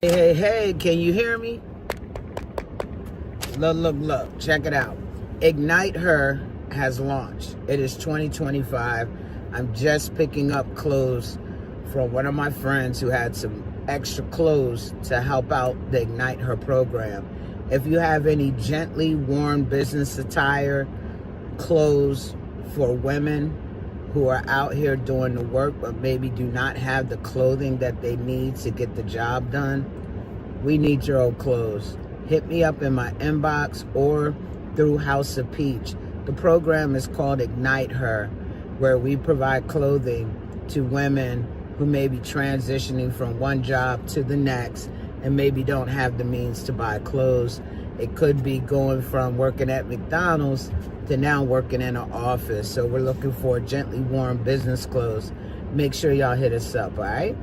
Hey, can you hear me? Look, check it out. Ignite Her has launched. It is 2025. I'm just picking up clothes from one of my friends who had some extra clothes to help out the Ignite Her program. If you have any gently worn business attire, clothes for women who are out here doing the work but maybe do not have the clothing that they need to get the job done, we need your old clothes. Hit me up in my inbox or through House of Peach. The program is called Ignite Her, where we provide clothing to women who may be transitioning from one job to the next and maybe don't have the means to buy clothes. It could be going from working at McDonald's to now working in an office. So we're looking for gently worn business clothes. Make sure y'all hit us up, all right?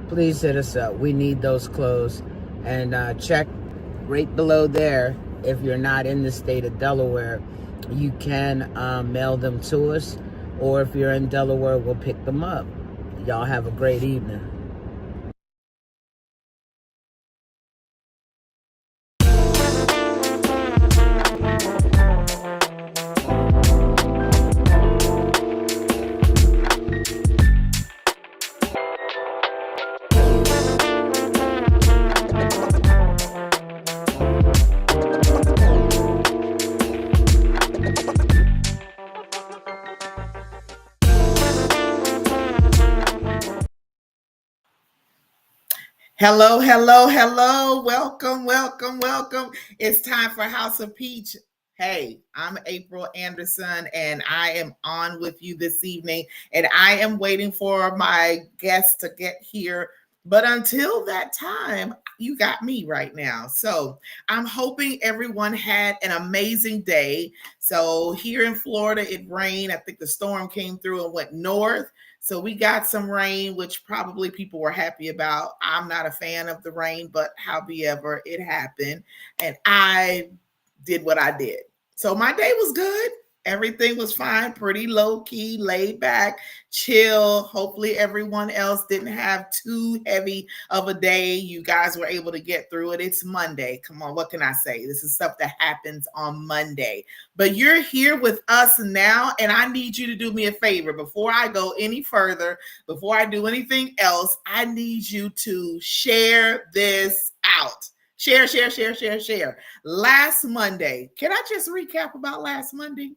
Please hit us up. We need those clothes. And check right below there. If you're not in the state of Delaware, you can mail them to us. Or if you're in Delaware, we'll pick them up. Y'all have a great evening. Hello. Welcome. It's time for House of Peach. Hey, I'm April Anderson, and I am on with you this evening, and I am waiting for my guests to get here. But until that time, you got me right now. So I'm hoping everyone had an amazing day. So here in Florida, it rained. I think the storm came through and went north. So we got some rain, which probably people were happy about. I'm not a fan of the rain, but however, it happened. And I did what I did. So my day was good. Everything was fine, pretty low key, laid back, chill. Hopefully, everyone else didn't have too heavy of a day. You guys were able to get through it. It's Monday. Come on, what can I say? This is stuff that happens on Monday. But you're here with us now, and I need you to do me a favor. Before I go any further, before I do anything else, I need you to share this out. Share. Last Monday, can I just recap about last Monday?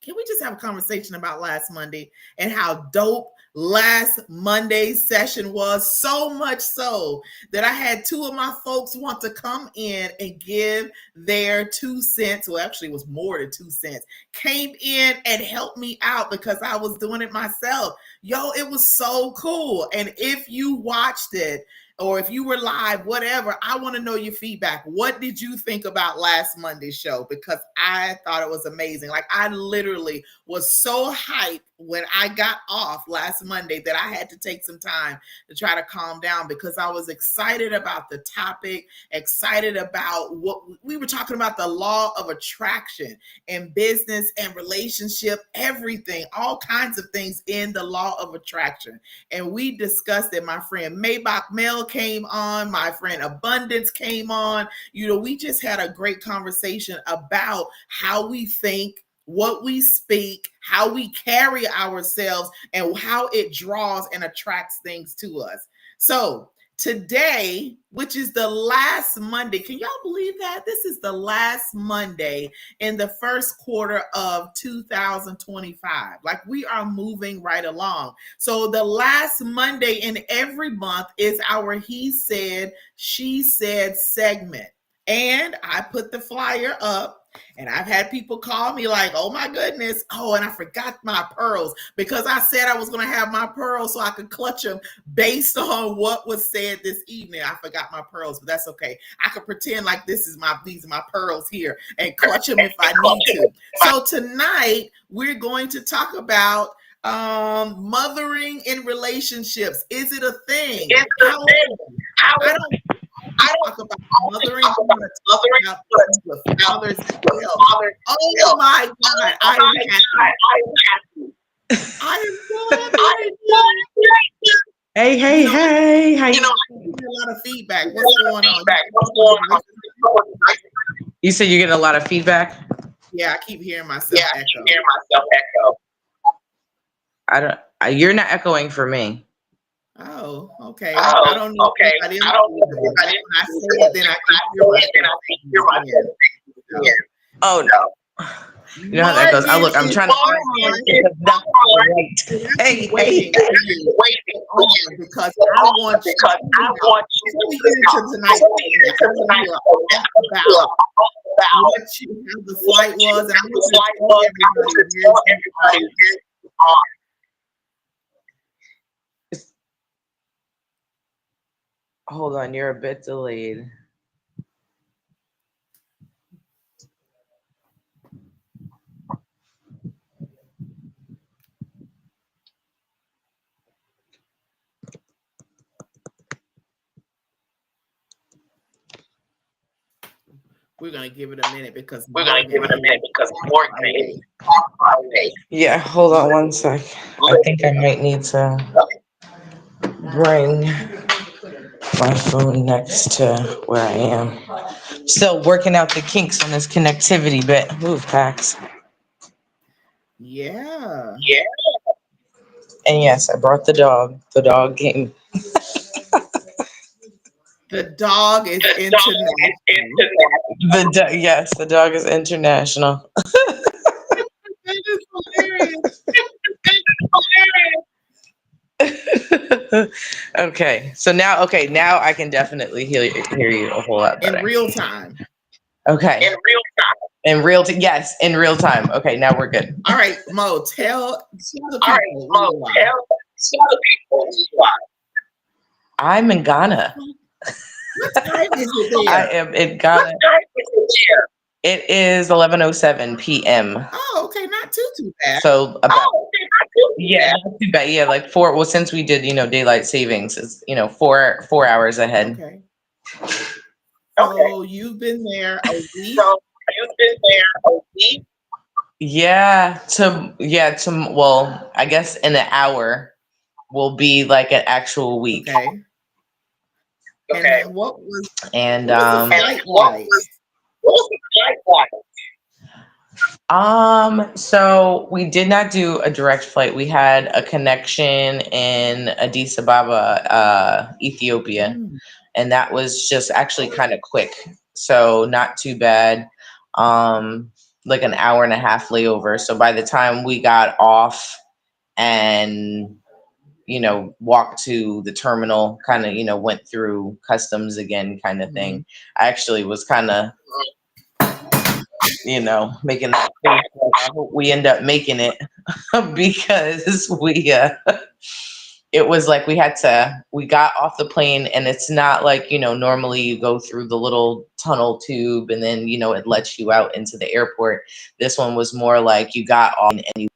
Can we just have a conversation about last Monday and how dope last Monday's session was? So much so that I had two of my folks want to come in and give their 2 cents. Well, actually, it was more than 2 cents. Came in and helped me out because I was doing it myself. Yo, it was so cool. And if you watched it, or if you were live, whatever, I want to know your feedback. What did you think about last Monday's show? Because I thought it was amazing. Like, I literally was so hyped when I got off last Monday that I had to take some time to try to calm down because I was excited about the topic, excited about what we were talking about, the law of attraction and business and relationship, everything, all kinds of things in the law of attraction. And we discussed it. My friend Maybach Mel came on, my friend Abundance came on. We just had a great conversation about how we think, what we speak, how we carry ourselves, and how it draws and attracts things to us. So today, which is the last Monday, can y'all believe that? This is the last Monday in the first quarter of 2025. Like, we are moving right along. So the last Monday in every month is our He Said, She Said segment. And I put the flyer up. And I've had people call me like, oh my goodness. Oh, and I forgot my pearls because I said I was going to have my pearls so I could clutch them based on what was said this evening. I forgot my pearls, but that's okay. I could pretend like these are my pearls here and clutch them if I need to. So tonight we're going to talk about mothering in relationships. Is it a thing? I don't talk about mothering. I want to talk about the fathers as well. Oh my God. I am so happy. Hey, how you a lot of feedback. What's going on? You said you get a lot of feedback? Yeah, I keep hearing myself echo. You're not echoing for me. Oh, okay. I don't know if I didn't. When I say it, then I can hear myself. Oh no. You know how that goes. Look, I'm trying to Hey, waiting because I want you before we get into tonight, about what how the flight was, and I want you to tell everybody where you are. Hold on, you're a bit delayed. We're gonna give it a minute because Yeah, hold on one sec. I think I might need to bring my phone next to where I am. Still working out the kinks on this connectivity bit. Move, Pax. Yeah. And yes, I brought the dog. The dog came. The dog is international. Yes, the dog is international. That is hilarious. Okay, so now I can definitely hear you a whole lot better. In real time. Okay. In real time. Yes, in real time. Okay, now we're good. All right, Mo, tell the people. I'm in Ghana. What time is it there? I am in Ghana. It is 11:07 p.m. Oh, okay, not too bad. So about not too bad. Yeah, like 4. Well, since we did, daylight savings is 4 hours ahead. Okay. So you've been there a week. Yeah. Well, I guess in an hour will be like an actual week. Okay. And what was the flight like? So we did not do a direct flight. We had a connection in Addis Ababa, Ethiopia, and that was just actually kind of quick. So not too bad. Like an hour and a half layover. So by the time we got off and walked to the terminal, kind of went through customs again, kind of thing. I actually was kind of making that face. I hope we end up making it because it was like we got off the plane, and it's not like, normally you go through the little tunnel tube and then, it lets you out into the airport. This one was more like you got off and you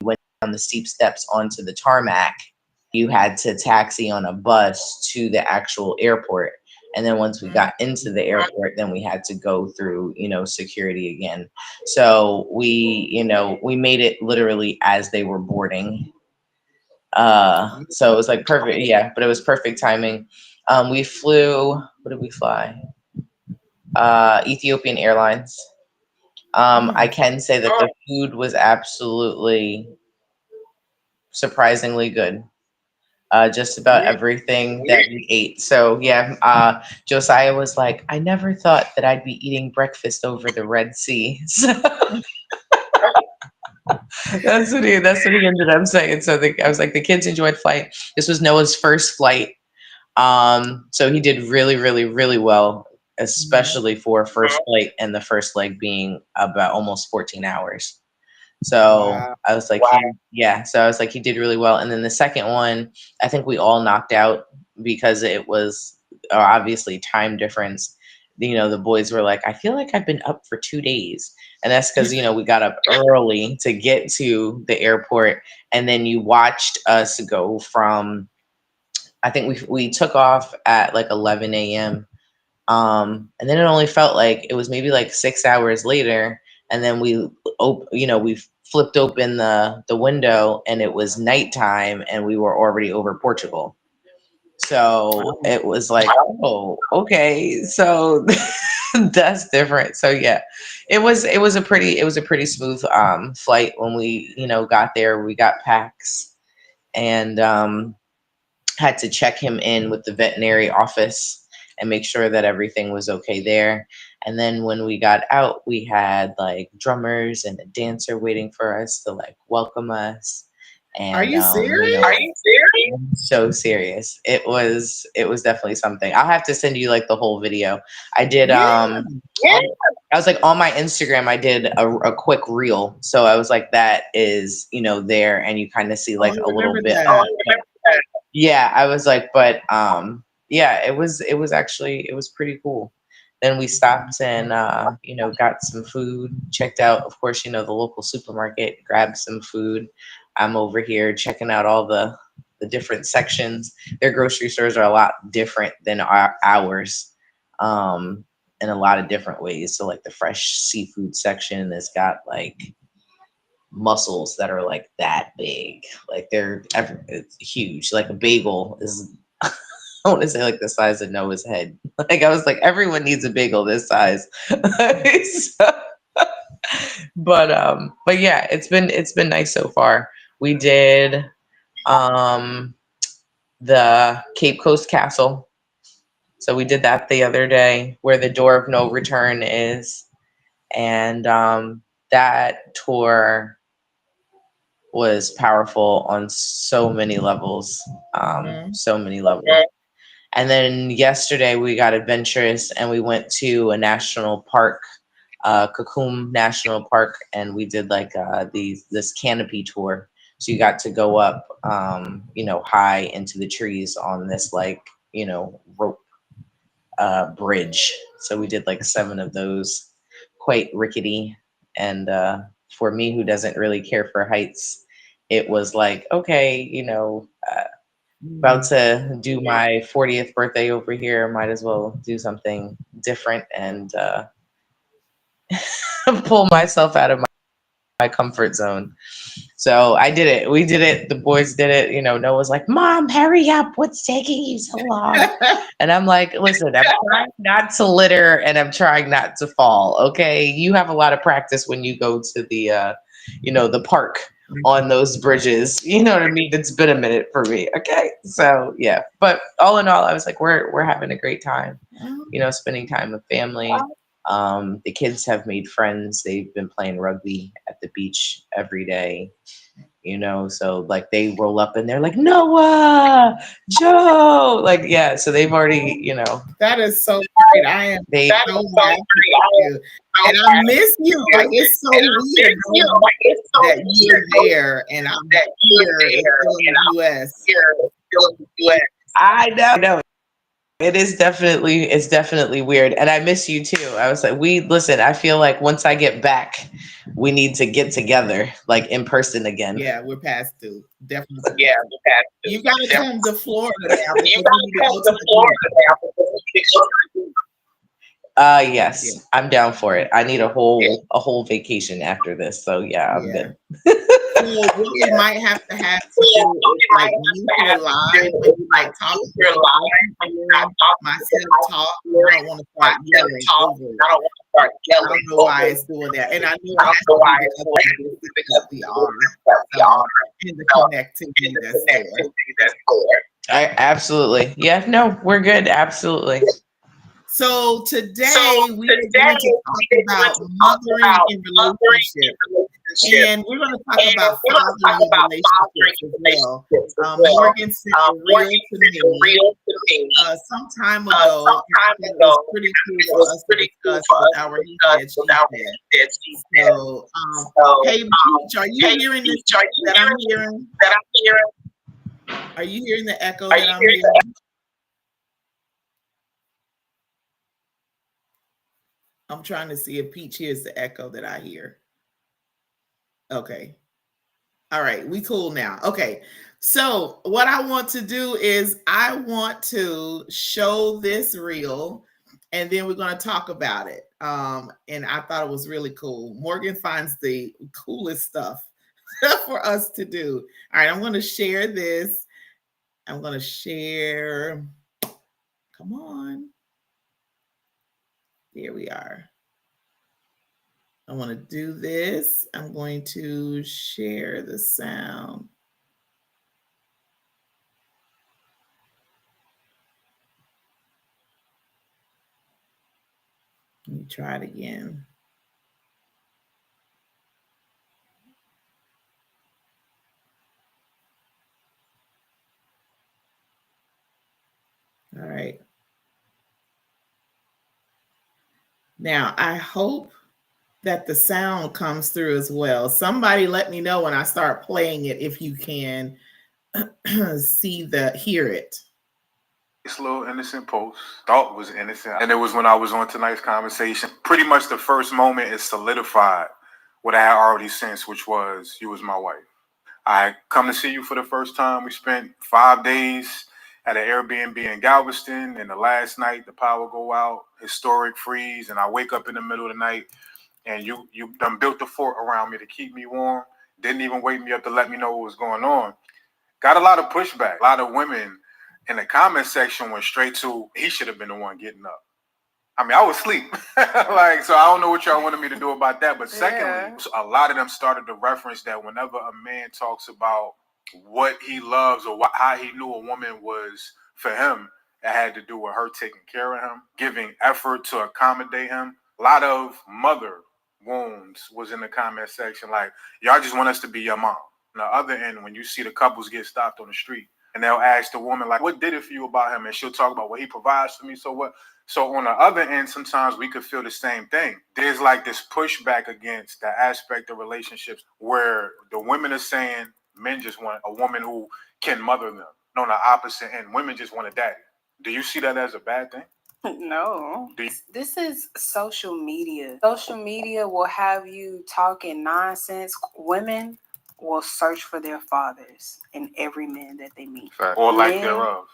went down the steep steps onto the tarmac. You had to taxi on a bus to the actual airport. And then once we got into the airport, then we had to go through, security again. So we made it literally as they were boarding. So it was like perfect. Yeah, but it was perfect timing. We flew, what did we fly? Ethiopian Airlines. I can say that the food was absolutely surprisingly good. Just about everything that we ate. So yeah, Josiah was like, I never thought that I'd be eating breakfast over the Red Sea. So that's what he ended up saying. So I was like, the kids enjoyed flight. This was Noah's first flight. So he did really, really, really well, especially for first flight, and the first leg being about almost 14 hours. So I was like, so I was like, he did really well. And then the second one, I think we all knocked out because it was obviously time difference. The boys were like, I feel like I've been up for 2 days. And that's because, we got up early to get to the airport. And then you watched us go from, I think we took off at like 11 a.m. And then it only felt like it was maybe like 6 hours later. And then we flipped open the window, and it was nighttime, and we were already over Portugal. So it was like, oh, okay, so that's different. So yeah, it was a pretty smooth flight when we got there. We got packs and had to check him in with the veterinary office and make sure that everything was okay there. And then when we got out, we had like drummers and a dancer waiting for us to like welcome us. Are And you serious? Are you serious? So serious. It was definitely something. I'll have to send you like the whole video. I did Yeah. yeah. I was like on my Instagram, I did a quick reel. So I was like, that is, there, and you kind of see Oh, like I a little remember bit. that. Oh, I remember that. Yeah, I was like, but yeah, it was actually it was pretty cool. Then we stopped and got some food, checked out, of course, the local supermarket, grabbed some food. I'm over here checking out all the different sections. Their grocery stores are a lot different than ours. In a lot of different ways. So like the fresh seafood section has got like mussels that are like that big. Like it's huge. Like a bagel is I want to say like the size of Noah's head. Like I was like, everyone needs a bagel this size. So, but yeah, it's been nice so far. We did um the Cape Coast Castle. So we did that the other day where the door of no return is. And that tour was powerful on so many levels. Mhm. So many levels. And then yesterday we got adventurous and we went to a national park, Kakum National Park, and we did like this canopy tour. So you got to go up, high into the trees on this like rope bridge. So we did like 7 of those, quite rickety. And for me, who doesn't really care for heights, it was like, okay, about to do my 40th birthday over here, might as well do something different and pull myself out of my comfort zone. So I did it. We did it. The boys did it. Noah's like, Mom, hurry up. What's taking you so long? And I'm like, listen, I'm trying not to litter and I'm trying not to fall. Okay. You have a lot of practice when you go to the park on those bridges. You know what I mean? It's been a minute for me. Okay. So yeah. But all in all, I was like, we're having a great time, spending time with family. The kids have made friends. They've been playing rugby at the beach every day, so like they roll up and they're like, Noah, Joe, like, yeah. So they've already, That is so great. I am they, so happy for you. And I miss you. Like it's so weird that you're there and I'm here in the US. I know. It's definitely weird. And I miss you too. I was like, listen, I feel like once I get back, we need to get together like in person again. Yeah, we're past due. Definitely. Yeah, we're past due. You gotta come to Florida now. You gotta come to Florida now. Yes, I'm down for it. I need a whole vacation after this. So yeah, I'm good. So what we might have to have to do is like you here live when you like talk myself talk. I don't want to start yelling over it. I don't know why it's doing that. And I know it has to be because we are in the connectivity that's there. Absolutely. Yeah, no, we're good. Absolutely. So today we are going to talk about mothering in relationships. And we're going to talk about fathering in relationships as well. Morgan sent a reel to me some time ago. It was pretty cool for us to discuss with our he said, she said. So, hey, Peach, are you hearing this that I'm hearing? Are you hearing the echo that I'm hearing? I'm trying to see if Peach hears the echo that I hear. Okay. All right, we cool now. Okay. So what I want to do is I want to show this reel and then we're going to talk about it. And I thought it was really cool. Morgan finds the coolest stuff for us to do. All right, I'm going to share this I'm going to share. Come on. Here we are. I want to do this. I'm going to share the sound. Let me try it again. All right. Now, I hope that the sound comes through as well. Somebody let me know when I start playing it if you can hear it. This little innocent post, thought was innocent. And it was when I was on tonight's conversation. Pretty much the first moment is solidified what I had already sensed, which was you was my wife. I come to see you for the first time. We spent 5 days at an Airbnb in Galveston, and the last night the power go out, historic freeze, and I wake up in the middle of the night, and you done built the fort around me to keep me warm. Didn't even wake me up to let me know what was going on. Got a lot of pushback. A lot of women in the comment section went straight to, he should have been the one getting up. I mean, I was asleep. So I don't know what y'all wanted me to do about that. But secondly, a lot of them started to reference that whenever a man talks about what he loves or how he knew a woman was for him, it had to do with her taking care of him, giving effort to accommodate him. A lot of mother wounds was in the comment section. Like, y'all just want us to be your mom. On the other end, when you see the couples get stopped on the street and they'll ask the woman, like, what did it for you about him? And she'll talk about what he provides for me. So what? So on the other end, sometimes we could feel the same thing. There's like this pushback against the aspect of relationships where the women are saying men just want a woman who can mother them. No, the opposite end, women just want a daddy. Do you see that as a bad thing? No. This is social media. Social media will have you talking nonsense. Women will search for their fathers in every man that they meet. Or like thereof.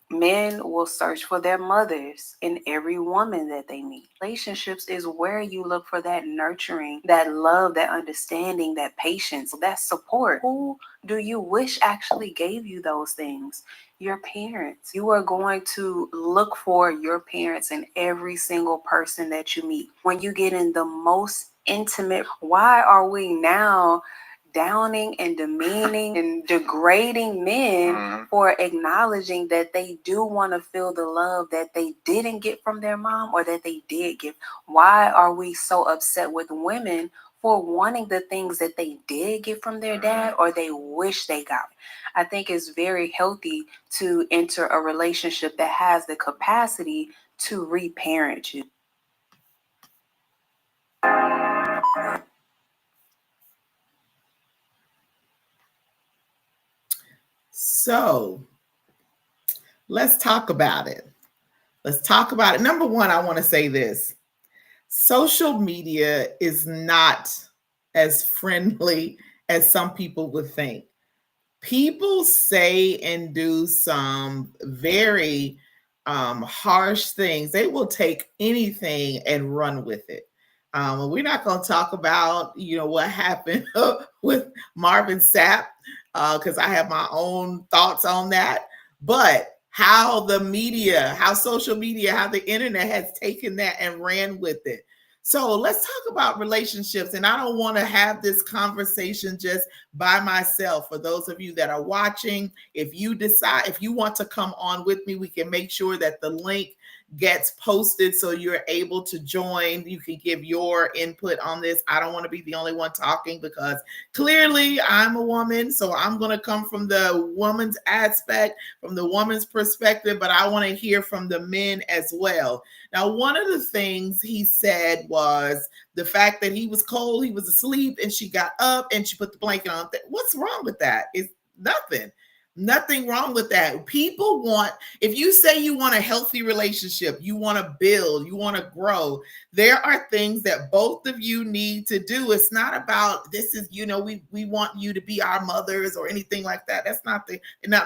Men will search for their mothers in every woman that they meet. Relationships is where you look for that nurturing, that love, that understanding, that patience, that support. Who do you wish actually gave you those things? Your parents. You are going to look for your parents in every single person that you meet. When you get in the most intimate, why are we now downing and demeaning and degrading men for acknowledging that they do want to feel the love that they didn't get from their mom or that they did give? Why are we so upset with women for wanting the things that they did get from their dad or they wish they got? I think it's very healthy to enter a relationship that has the capacity to reparent you. So let's talk about it. Let's talk about it. Number one, I want to say this. Social media is not as friendly as some people would think. People say and do some very harsh things. They will take anything and run with it. We're not going to talk about, what happened with Marvin Sapp, because I have my own thoughts on that. But how the media, how social media, how the internet has taken that and ran with it. So let's talk about relationships. And I don't want to have this conversation just by myself. For those of you that are watching, if you want to come on with me, we can make sure that the link gets posted so you're able to join. You can give your input on this. I don't want to be the only one talking because clearly I'm a woman. So I'm going to come from the woman's aspect, from the woman's perspective, but I want to hear from the men as well. Now, one of the things he said was the fact that he was cold, he was asleep, and she got up and she put the blanket on. What's wrong with that? It's nothing. Nothing wrong with that. People want, if you say you want a healthy relationship, you want to build, you want to grow, there are things that both of you need to do. It's not about this is, we want you to be our mothers or anything like that. That's not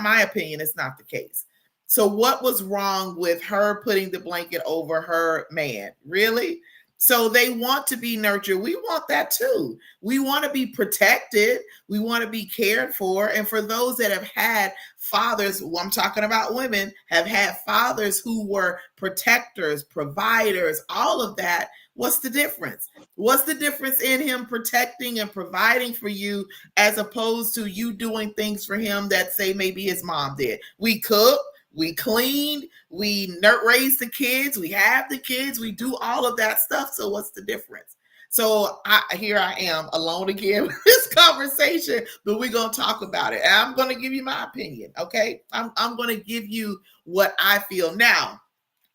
my opinion, it's not the case. So what was wrong with her putting the blanket over her man? Really? So they want to be nurtured. We want that too. We want to be protected. We want to be cared for. And for those that have had fathers, well, I'm talking about women, have had fathers who were protectors, providers, all of that. What's the difference? What's the difference in him protecting and providing for you as opposed to you doing things for him that, say, maybe his mom did? We cook, we cleaned, we raise the kids, we have the kids, we do all of that stuff. So what's the difference? So here I am alone again with this conversation, but we're going to talk about it. And I'm going to give you my opinion, okay? I'm going to give you what I feel. Now,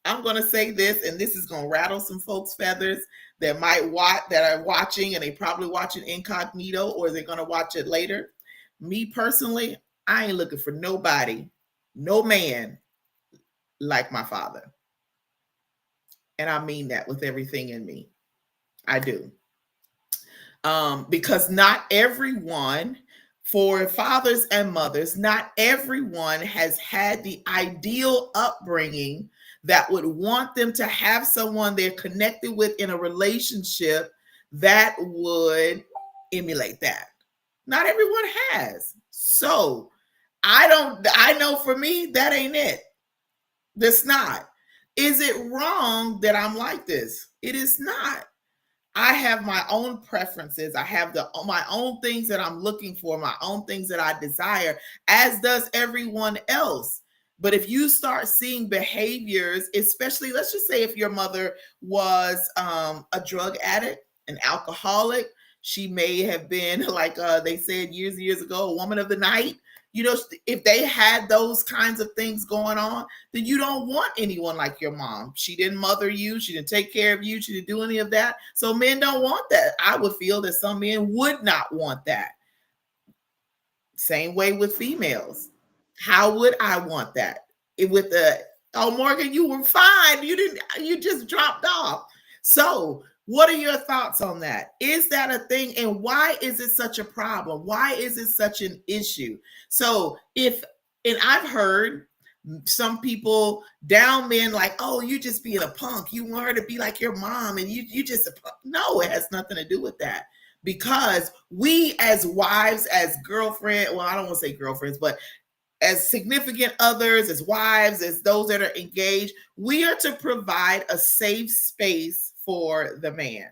I'm going to say this, and this is going to rattle some folks' feathers that might watch, that are watching, and they probably watch it incognito, or they're going to watch it later. Me personally, I ain't looking for nobody, no man like my father. And I mean that with everything in me. I do. Because not everyone, for fathers and mothers, not everyone has had the ideal upbringing that would want them to have someone they're connected with in a relationship that would emulate that. Not everyone has. So I know for me, that ain't it. That's not. Is it wrong that I'm like this? It is not. I have my own preferences. I have my own things that I'm looking for, my own things that I desire, as does everyone else. But if you start seeing behaviors, especially, let's just say if your mother was a drug addict, an alcoholic, she may have been, like they said years ago, a woman of the night. You know, if they had those kinds of things going on, then you don't want anyone like your mom. She didn't mother you. She didn't take care of you. She didn't do any of that. So men don't want that. I would feel that some men would not want that. Same way with females. How would I want that? With the, oh, Morgan, you were fine. You just dropped off. So what are your thoughts on that? Is that a thing? And why is it such a problem? Why is it such an issue? So and I've heard some people down men like, oh, you just being a punk. You want her to be like your mom and you just a punk. No, it has nothing to do with that. Because we as wives, as girlfriends, well, I don't want to say girlfriends, but as significant others, as wives, as those that are engaged, we are to provide a safe space for the man.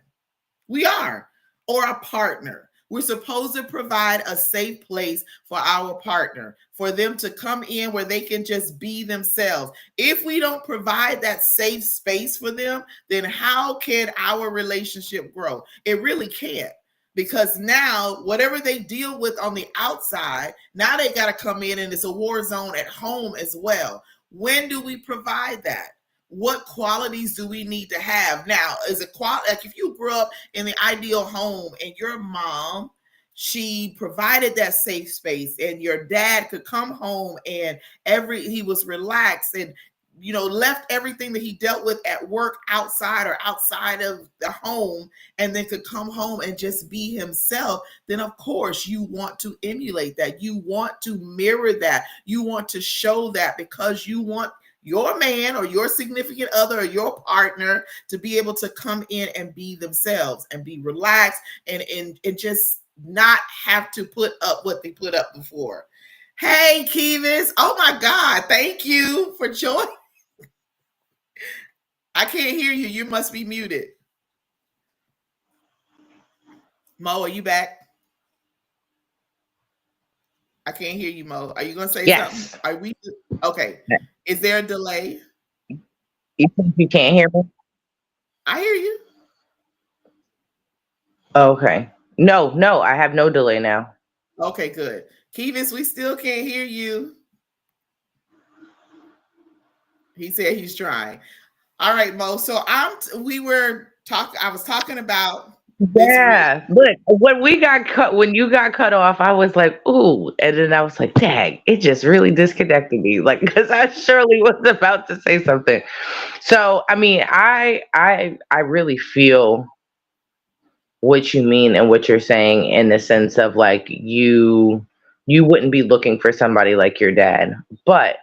We are, or a partner. We're supposed to provide a safe place for our partner, for them to come in where they can just be themselves. If we don't provide that safe space for them, then how can our relationship grow? It really can't. Because now, whatever they deal with on the outside, now they got to come in and it's a war zone at home as well. When do we provide that? What qualities do we need to have? Now, is it quality? Like if you grew up in the ideal home and your mom, she provided that safe space, and your dad could come home and he was relaxed and left everything that he dealt with at work outside of the home, and then could come home and just be himself, then of course you want to emulate that. You want to mirror that. You want to show that, because you want your man or your significant other or your partner to be able to come in and be themselves and be relaxed and just not have to put up what they put up before. Hey, Kevis. Oh my God. Thank you for joining. I can't hear you. You must be muted. Mo, are you back? I can't hear you, Mo. Are you going to say something? Are we okay? Is there a delay? You think you can't hear me? I hear you. Okay. No, I have no delay now. Okay, good. Kevis, we still can't hear you. He said he's trying. All right, Mo. So I was talking about. Yeah, look, when you got cut off, I was like, ooh, and then I was like, dang, it just really disconnected me, like, because I surely was about to say something. So, I mean, I really feel what you mean and what you're saying, in the sense of like you wouldn't be looking for somebody like your dad, but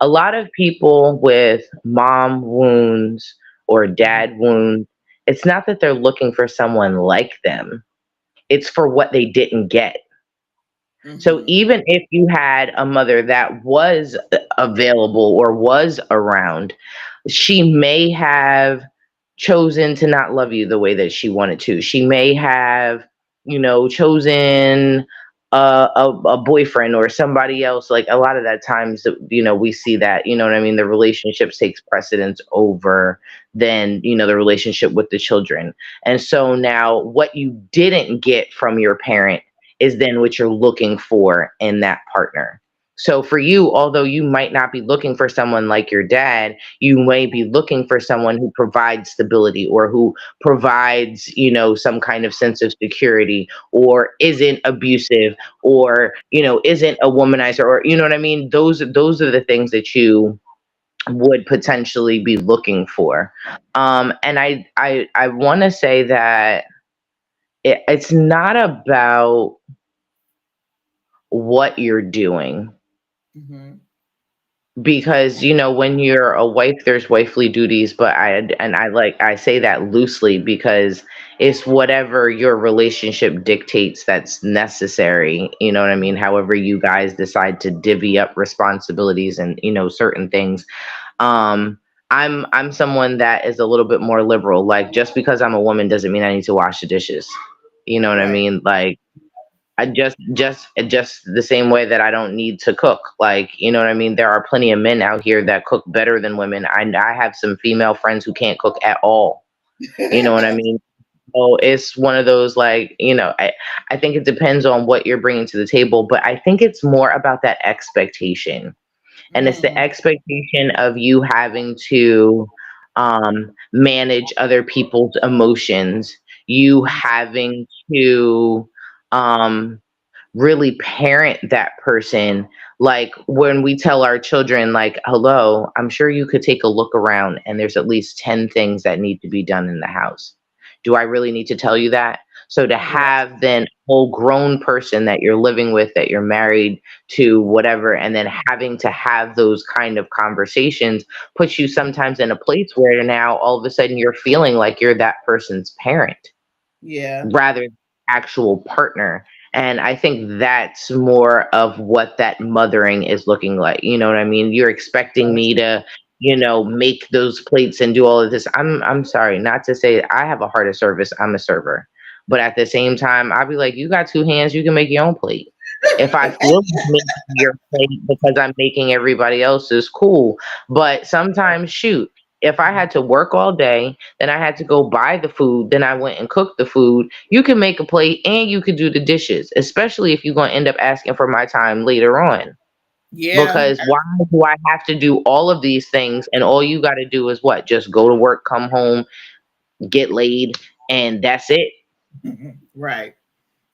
a lot of people with mom wounds or dad wounds, it's not that they're looking for someone like them. It's for what they didn't get. So even if you had a mother that was available or was around, she may have chosen to not love you the way that she wanted to. She may have, chosen a boyfriend or somebody else. Like a lot of that times, we see that, what I mean? The relationships takes precedence over than, the relationship with the children. And so now what you didn't get from your parent is then what you're looking for in that partner. So for you, although you might not be looking for someone like your dad, you may be looking for someone who provides stability or who provides, some kind of sense of security or isn't abusive or, isn't a womanizer or, you know what I mean? Those are the things that you would potentially be looking for. And I want to say that it's not about what you're doing, because when you're a wife there's wifely duties, but I say that loosely because it's whatever your relationship dictates that's necessary, you know what I mean, however you guys decide to divvy up responsibilities and certain things. I'm someone that is a little bit more liberal. Like, just because I'm a woman doesn't mean I need to wash the dishes, you know what I mean? Like, I just the same way that I don't need to cook. Like, you know what I mean? There are plenty of men out here that cook better than women. I have some female friends who can't cook at all. You know what I mean? So it's one of those, like, I think it depends on what you're bringing to the table, but I think it's more about that expectation. And it's the expectation of you having to manage other people's emotions, you having to really parent that person. Like when we tell our children, like, hello, I'm sure you could take a look around and there's at least 10 things that need to be done in the house. Do I really need to tell you that? So to have then a whole grown person that you're living with, that you're married to, whatever, and then having to have those kind of conversations puts you sometimes in a place where now all of a sudden you're feeling like you're that person's parent rather than actual partner. And I think that's more of what that mothering is looking like. You know what I mean? You're expecting me to, make those plates and do all of this. I'm sorry, not to say I have a heart of service. I'm a server. But at the same time, I'll be like, you got two hands, you can make your own plate. If I feel like making your plate because I'm making everybody else's, cool. But sometimes, shoot, if I had to work all day, then I had to go buy the food, then I went and cooked the food. You can make a plate and you could do the dishes, especially if you're going to end up asking for my time later on. Because why do I have to do all of these things and all you got to do is what? Just go to work, come home, get laid, and that's it. Right.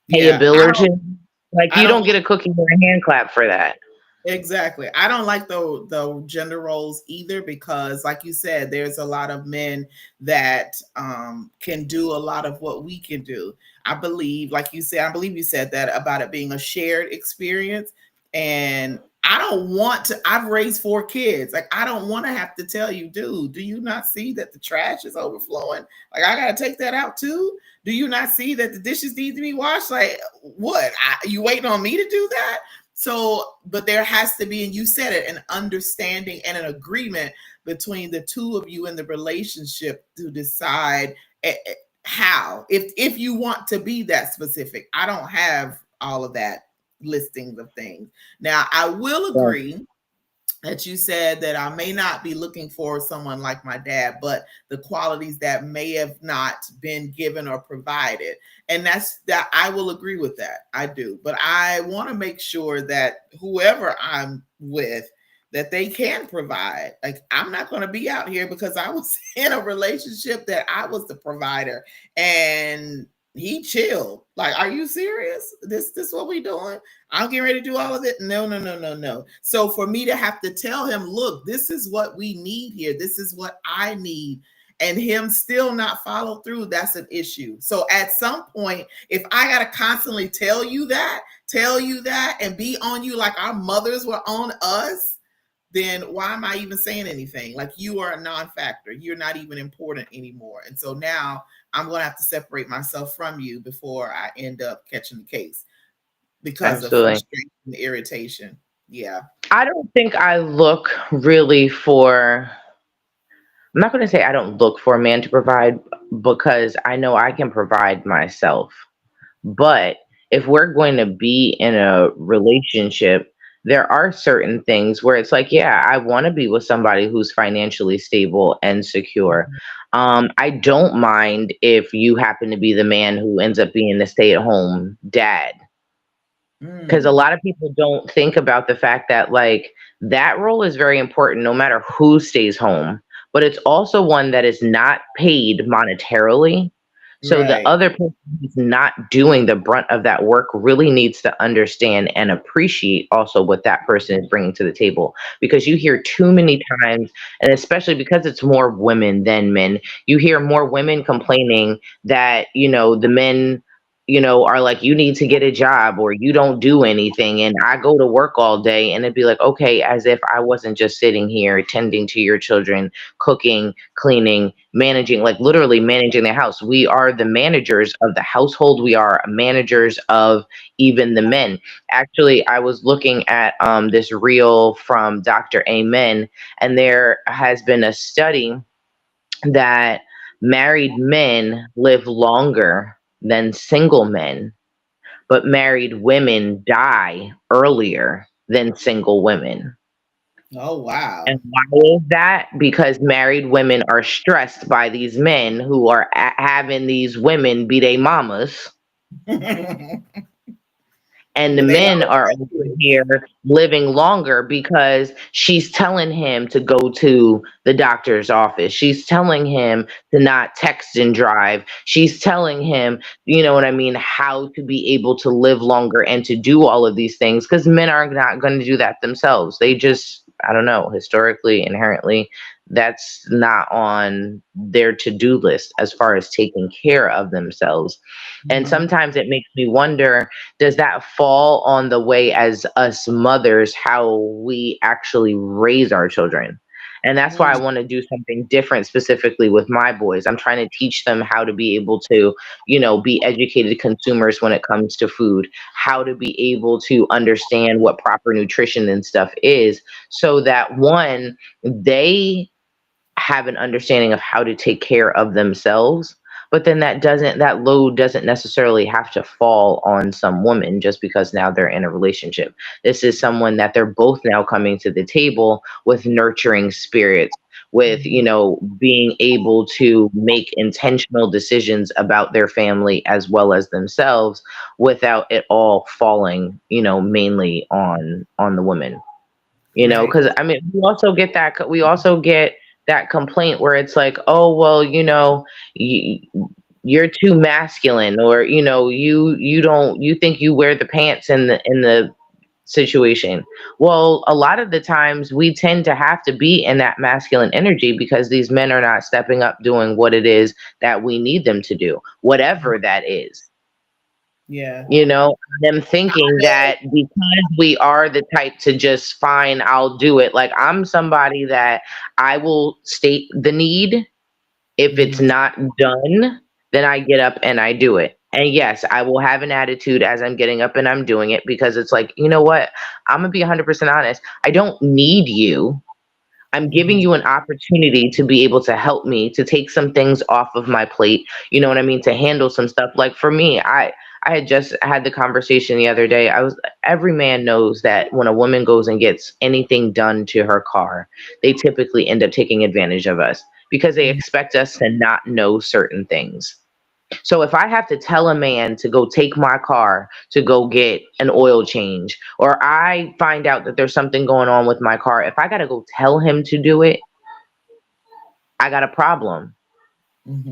Pay a bill or two. Like, you don't get a cookie or a hand clap for that. Exactly. I don't like the gender roles either, because like you said, there's a lot of men that can do a lot of what we can do. I believe, like you said, I believe you said that about it being a shared experience. And I don't want to, I've raised 4 kids. Like, I don't want to have to tell you, dude, do you not see that the trash is overflowing? Like, I got to take that out too. Do you not see that the dishes need to be washed? Like, what? You waiting on me to do that? So, but there has to be, and you said it, an understanding and an agreement between the two of you in the relationship to decide how, if you want to be that specific. I don't have all of that listings of things. Now, I will agree that you said that I may not be looking for someone like my dad, but the qualities that may have not been given or provided. And that's that. I will agree with that. I do. But I want to make sure that whoever I'm with, that they can provide. Like, I'm not going to be out here because I was in a relationship that I was the provider and he chilled. Like, are you serious? This what we doing? I'm getting ready to do all of it. No. So for me to have to tell him, look, this is what we need here. This is what I need. And him still not follow through, that's an issue. So at some point, if I got to constantly tell you that, and be on you like our mothers were on us, then why am I even saying anything? Like, you are a non-factor. You're not even important anymore. And so now I'm going to have to separate myself from you before I end up catching the case because of Absolutely. frustration and irritation. Yeah. I don't think I look really for, I'm not going to say I don't look for a man to provide, because I know I can provide myself. But if we're going to be in a relationship, there are certain things where it's like, yeah, I want to be with somebody who's financially stable and secure. I don't mind if you happen to be the man who ends up being the stay-at-home dad, because a Mm, lot of people don't think about the fact that, like, that role is very important no matter who stays home, but it's also one that is not paid monetarily. So the right. other person who's not doing the brunt of that work really needs to understand and appreciate also what that person is bringing to the table, because you hear too many times, and especially because it's more women than men, you hear more women complaining that, the men, are like, you need to get a job or you don't do anything. And I go to work all day, and it'd be like, okay, as if I wasn't just sitting here tending to your children, cooking, cleaning, managing, like literally managing the house. We are the managers of the household. We are managers of even the men. Actually, I was looking at this reel from Dr. Amen, and there has been a study that married men live longer than single men, but married women die earlier than single women. Oh, wow. And why is that? Because married women are stressed by these men who are having these women be their mamas, and the They men are. are over here living longer because she's telling him to go to the doctor's office. She's telling him to not text and drive. She's telling him, you know what I mean, how to be able to live longer and to do all of these things, because men are not going to do that themselves. They just, I don't know, historically, inherently, that's not on their to-do list as far as taking care of themselves. And Mhm. sometimes it makes me wonder, does that fall on the way as us mothers, how we actually raise our children? And that's why I Mm, want to do something different specifically with my boys. I'm trying to teach them how to be able to, be educated consumers when it comes to food, how to be able to understand what proper nutrition and stuff is, so that one, they have an understanding of how to take care of themselves. But then that load doesn't necessarily have to fall on some woman just because now they're in a relationship. This is someone that they're both now coming to the table with nurturing spirits, with, mhm. being able to make intentional decisions about their family as well as themselves, without it all falling, mainly on the woman. Right. Because I mean, we also get that complaint where it's like, oh well, you, you're too masculine, or you don't, you think you wear the pants in the situation. Well, a lot of the times we tend to have to be in that masculine energy because these men are not stepping up doing what it is that we need them to do, whatever that is. Yeah. Them thinking that because we are the type to just, fine, I'll do it. Like, I'm somebody that I will state the need. If it's Mhm. not done, then I get up and I do it. And yes, I will have an attitude as I'm getting up and I'm doing it, because it's like, you know what? I'm going to be 100% honest. I don't need you. I'm giving Mhm. you an opportunity to be able to help me to take some things off of my plate. You know what I mean? To handle some stuff. Like for me, I had just had the conversation the other day. Every man knows that when a woman goes and gets anything done to her car, they typically end up taking advantage of us because they Mhm. expect us to not know certain things. So if I have to tell a man to go take my car to go get an oil change, or I find out that there's something going on with my car, if I got to go tell him to do it, I got a problem.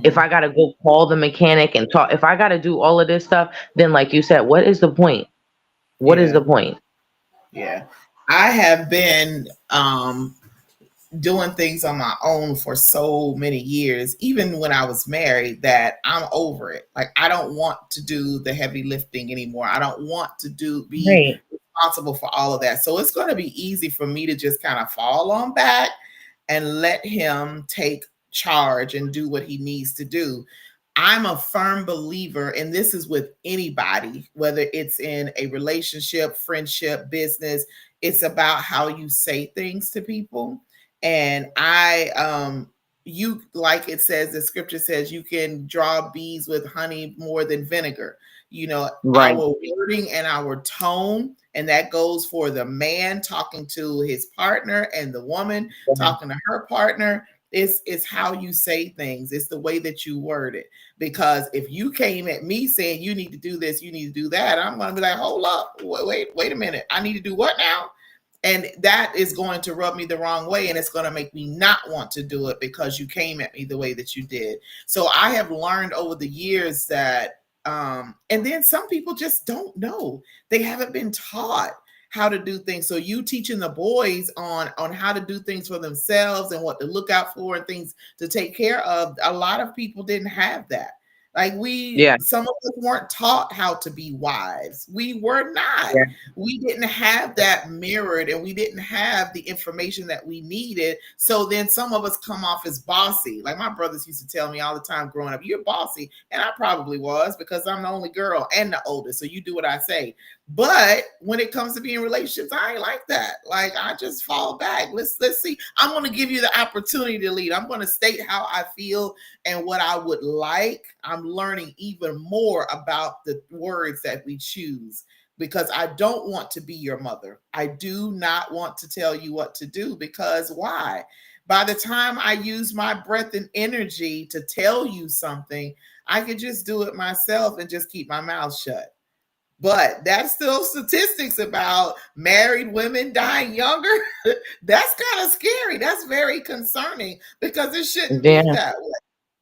If Mhm. I got to go call the mechanic and talk, if I got to do all of this stuff, then like you said, what is the point? What is Yeah. the point? Yeah. I have been doing things on my own for so many years, even when I was married, that I'm over it. Like, I don't want to do the heavy lifting anymore. I don't want to be Right. responsible for all of that. So it's going to be easy for me to just kind of fall on back and let him take charge and do what he needs to do. I'm a firm believer, and this is with anybody, whether it's in a relationship, friendship, business, it's about how you say things to people. And you, like it says, the scripture says, you can draw bees with honey more than vinegar. You know, Right. our wording and our tone, and that goes for the man talking to his partner and the woman talking to her partner. It's how you say things. It's the way that you word it. Because if you came at me saying you need to do this, you need to do that, I'm going to be like, hold up, wait a minute. I need to do what now? And that is going to rub me the wrong way, and it's going to make me not want to do it because you came at me the way that you did. So I have learned over the years that, and then some people just don't know. They haven't been taught how to do things. So you teaching the boys on how to do things for themselves and what to look out for and things to take care of. A lot of people didn't have that. Like some of us weren't taught how to be wives. We were not. Yeah. We didn't have that mirrored, and we didn't have the information that we needed. So then some of us come off as bossy. Like my brothers used to tell me all the time growing up, you're bossy. And I probably was, because I'm the only girl and the oldest. So you do what I say. But when it comes to being in relationships, I ain't like that. Like, I just fall back. Let's see. I'm going to give you the opportunity to lead. I'm going to state how I feel and what I would like. I'm learning even more about the words that we choose, because I don't want to be your mother. I do not want to tell you what to do, because why? By the time I use my breath and energy to tell you something, I could just do it myself and just keep my mouth shut. But that's still statistics about married women dying younger. That's kind of scary. That's very concerning, because it shouldn't be that way.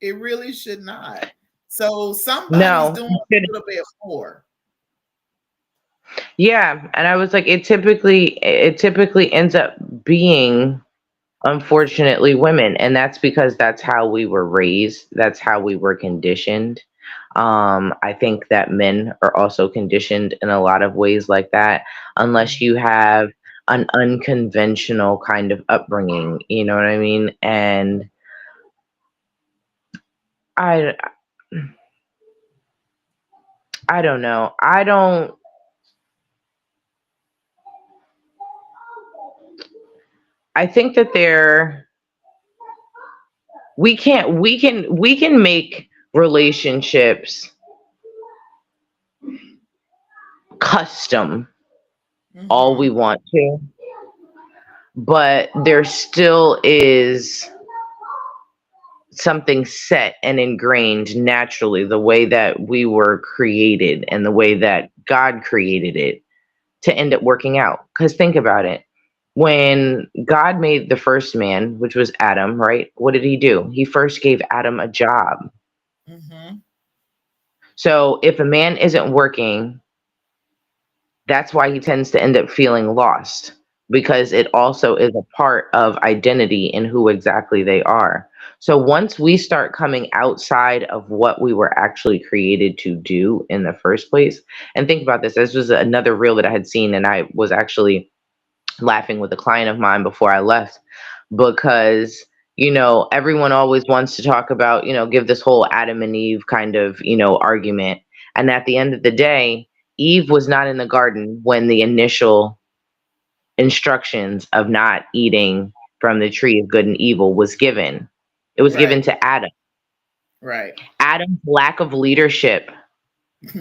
It really should not. So somebody's doing a little bit more. Yeah, and I was like, it typically ends up being, unfortunately, women, and that's because that's how we were raised. That's how we were conditioned. I think that men are also conditioned in a lot of ways like that, unless you have an unconventional kind of upbringing. You know what I mean? And I don't know. I think that we can make relationships custom all we want to, but there still is something set and ingrained naturally, the way that we were created and the way that God created it, to end up working out. Because think about it. When God made the first man, which was Adam, right? What did he do? He first gave Adam a job. So if a man isn't working, that's why he tends to end up feeling lost, because it also is a part of identity in who exactly they are. So once we start coming outside of what we were actually created to do in the first place, and think about this, this was another reel that I had seen, and I was actually laughing with a client of mine before I left, because everyone always wants to talk about, give this whole Adam and Eve kind of, argument. And at the end of the day, Eve was not in the garden when the initial instructions of not eating from the tree of good and evil was given. It was given to Adam. Right. Adam's lack of leadership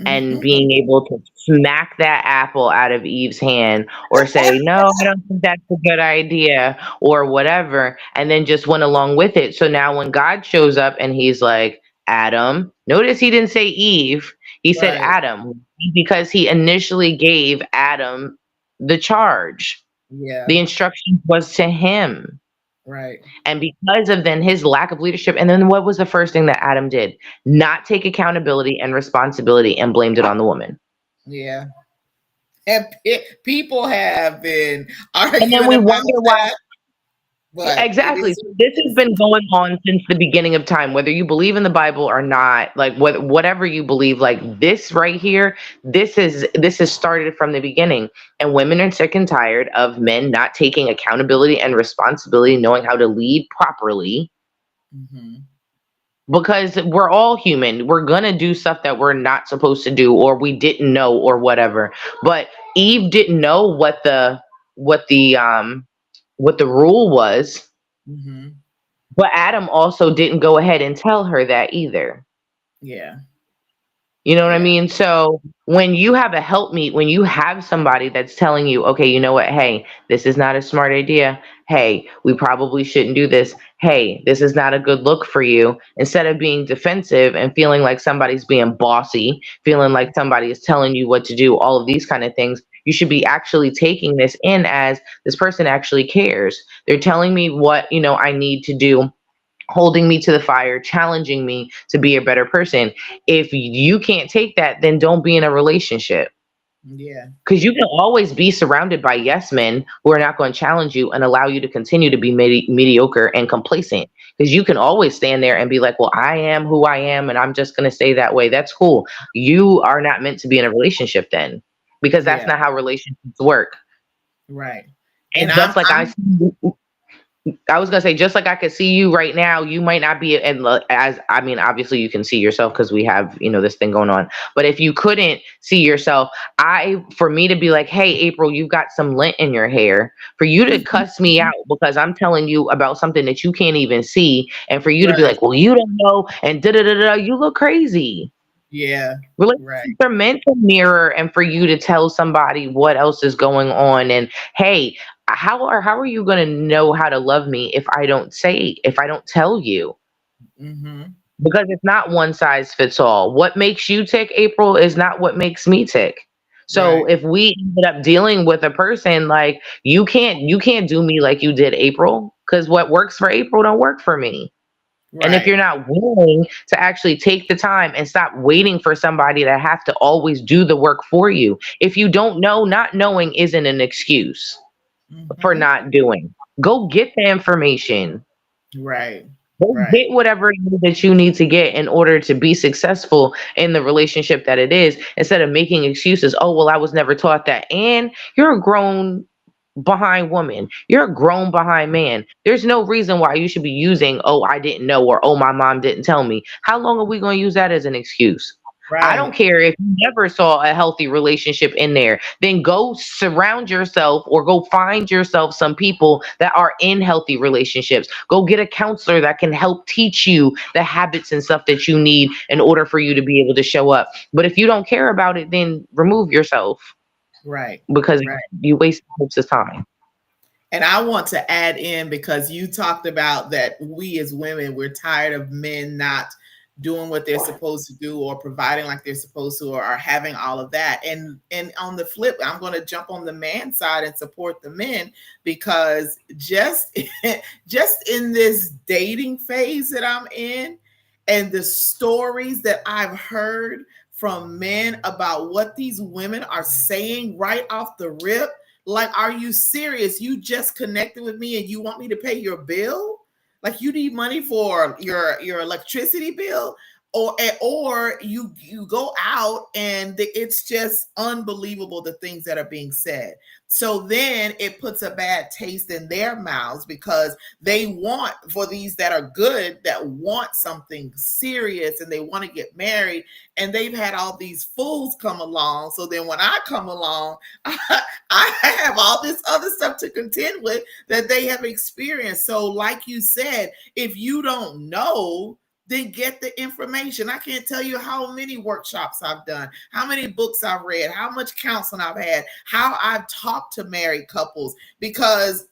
and being able to smack that apple out of Eve's hand, or say, no, I don't think that's a good idea, or whatever, and then just went along with it. So now when God shows up and he's like, Adam, notice he didn't say Eve, he said Adam, because he initially gave Adam the charge. Yeah. The instruction was to him. Right. And because of then his lack of leadership, and then what was the first thing that Adam did? Not take accountability and responsibility, and blamed it on the woman. Yeah. And people have been arguing. And then we wonder why. but it Exactly. is. So this has been going on since the beginning of time, whether you believe in the Bible or not, like whatever you believe, like this right here, this has started from the beginning. And women are sick and tired of men not taking accountability and responsibility, knowing how to lead properly. Mhm. Because we're all human. We're gonna do stuff that we're not supposed to do or we didn't know or whatever. But Eve didn't know what the what the rule was. Mhm. But Adam also didn't go ahead and tell her that either. Yeah. You know what I Yeah. mean? So when you have a helpmeet, when you have somebody that's telling you, okay, you know what? Hey, this is not a smart idea. Hey, we probably shouldn't do this. Hey, this is not a good look for you. Instead of being defensive and feeling like somebody's being bossy, feeling like somebody is telling you what to do, all of these kind of things, you should be actually taking this in as this person actually cares. They're telling me what, I need to do, holding me to the fire, challenging me to be a better person. If you can't take that, then don't be in a relationship. Yeah. Because you can always be surrounded by yes men who are not going to challenge you and allow you to continue to be mediocre and complacent. Because you can always stand there and be like, well, I am who I am and I'm just going to stay that way. That's cool. You are not meant to be in a relationship then, because that's Yeah. not how relationships work. Right. And And just like I'm I was gonna say, just like I could see you right now, you might not be, and as I mean, obviously you can see yourself because we have, this thing going on. But if you couldn't see yourself, for me to be like, hey, April, you've got some lint in your hair, for you to cuss me out because I'm telling you about something that you can't even see, and for you to be right. like, well, you don't know, and da da da da, you look crazy. Yeah. Right. Relationships are meant to mirror and for you to tell somebody what else is going on. And hey, how are you going to know how to love me if I don't tell you? Mhm. Because it's not one size fits all. What makes you tick, April, is not what makes me tick. So Right. if we ended up dealing with a person, like, you can't do me like you did April, because what works for April don't work for me. And if you're Right. not willing to actually take the time and stop waiting for somebody to have to always do the work for you, if you don't know, not knowing isn't an excuse for Mhm. not doing. Go get the information. Right. Go Right. get whatever it is that you need to get in order to be successful in the relationship that it is, instead of making excuses. Oh, well, I was never taught that. And you're a grown behind woman. You're a grown behind man. There's no reason why you should be using, oh, I didn't know, or oh, my mom didn't tell me. How long are we going to use that as an excuse? I don't Right. care if you never saw a healthy relationship in there. Then go surround yourself or go find yourself some people that are in healthy relationships. Go get a counselor that can help teach you the habits and stuff that you need in order for you to be able to show up. But if you don't care about it, then remove yourself, Right. because Right. you waste heaps of time. And I want to add in, because you talked about that we as women, we're tired of men not doing what they're supposed to do or providing like they're supposed to, or are having all of that. And on the flip, I'm going to jump on the man side and support the men, because just just in this dating phase that I'm in, and the stories that I've heard from men about what these women are saying right off the rip. Like, are you serious? You just connected with me and you want me to pay your bill? Like, you need money for your electricity bill? Or you go out and it's just unbelievable the things that are being said. So then it puts a bad taste in their mouths, because they want, for these that are good, that want something serious and they want to get married, and they've had all these fools come along. So then when I come along, I have all this other stuff to contend with that they have experienced. So, like you said, if you don't know, then get the information. I can't tell you how many workshops I've done, how many books I've read, how much counseling I've had, how I've talked to married couples, because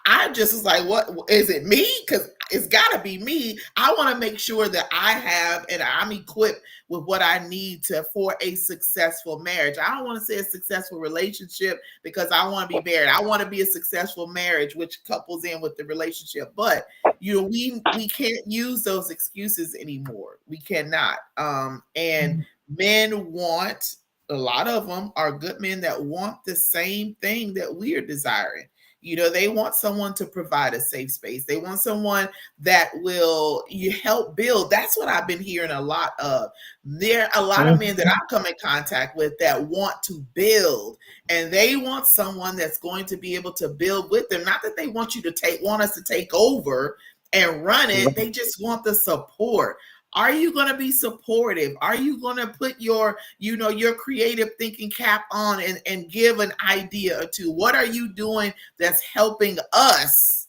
I just was like, what is it, me? Because it's got to be me. I want to make sure that I have and I'm equipped with what I need for a successful marriage. I don't want to say a successful relationship, because I want to be married. I want to be a successful marriage, which couples in with the relationship. But we can't use those excuses anymore. We cannot. And men want, a lot of them are good men that want the same thing that we are desiring. You know, they want someone to provide a safe space. They want someone that will you help build. That's what I've been hearing a lot of. There are a lot of men that I've come in contact with that want to build, and they want someone that's going to be able to build with them. Not that they want us to take over and run it. They just want the support. Are you going to be supportive? Are you going to put your creative thinking cap on and give an idea or two? What are you doing that's helping us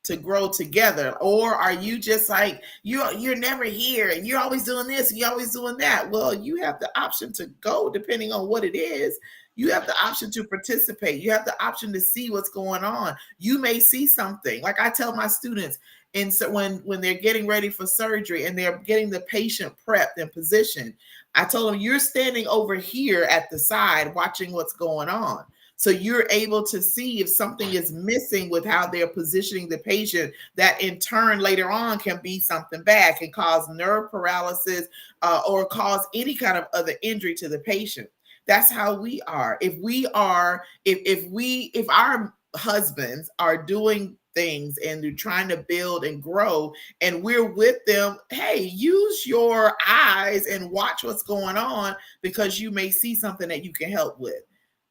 to grow together? Or are you just like, you're never here and you're always doing this and you're always doing that? Well, you have the option to go depending on what it is. You have the option to participate. You have the option to see what's going on. You may see something. Like I tell my students, and so when they're getting ready for surgery and they're getting the patient prepped and positioned, I told them, you're standing over here at the side watching what's going on. So you're able to see if something is missing with how they're positioning the patient, that in turn later on can be something bad, can cause nerve paralysis or cause any kind of other injury to the patient. That's how we are. If our husbands are doing things and they're trying to build and grow and we're with them, hey, use your eyes and watch what's going on, because you may see something that you can help with.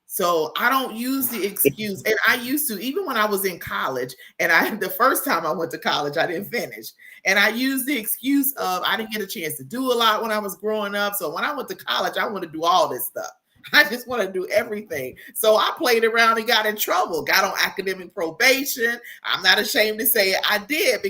So I don't use the excuse. And I used to, even when I was in college, and the first time I went to college, I didn't finish. And I used the excuse of I didn't get a chance to do a lot when I was growing up. So when I went to college, I want to do all this stuff. I just want to do everything. So I played around and got in trouble, got on academic probation. I'm not ashamed to say it. I did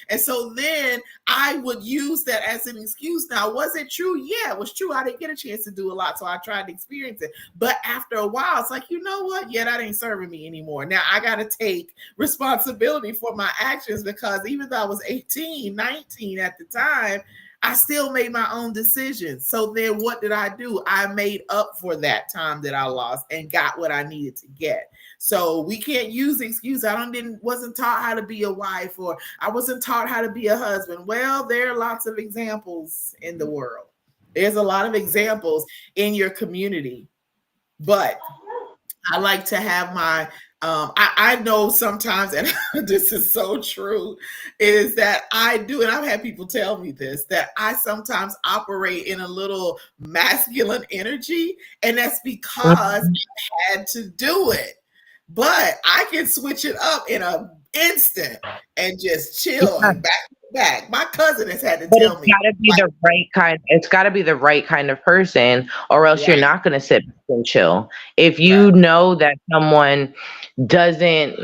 and so then I would use that as an excuse. Now, was it true? Yeah, it was true. I didn't get a chance to do a lot. So I tried to experience it. But after a while, it's like, you know what? Yeah, that ain't serving me anymore. Now I got to take responsibility for my actions, because even though I was 18, 19 at the time, I still made my own decisions. So then what did I do? I made up for that time that I lost and got what I needed to get. So we can't use the excuse. Wasn't taught how to be a wife, or I wasn't taught how to be a husband. Well, there are lots of examples in the world. There's a lot of examples in your community. But I like to have my I know sometimes, and this is so true, is that I do, and I've had people tell me this, that I sometimes operate in a little masculine energy, and that's because I had to do it. But I can switch it up in an instant and just chill and back to back. My cousin has had to tell me. It's got to be the right kind of person, or else you're Right. not going to sit back and chill. If you know that someone doesn't,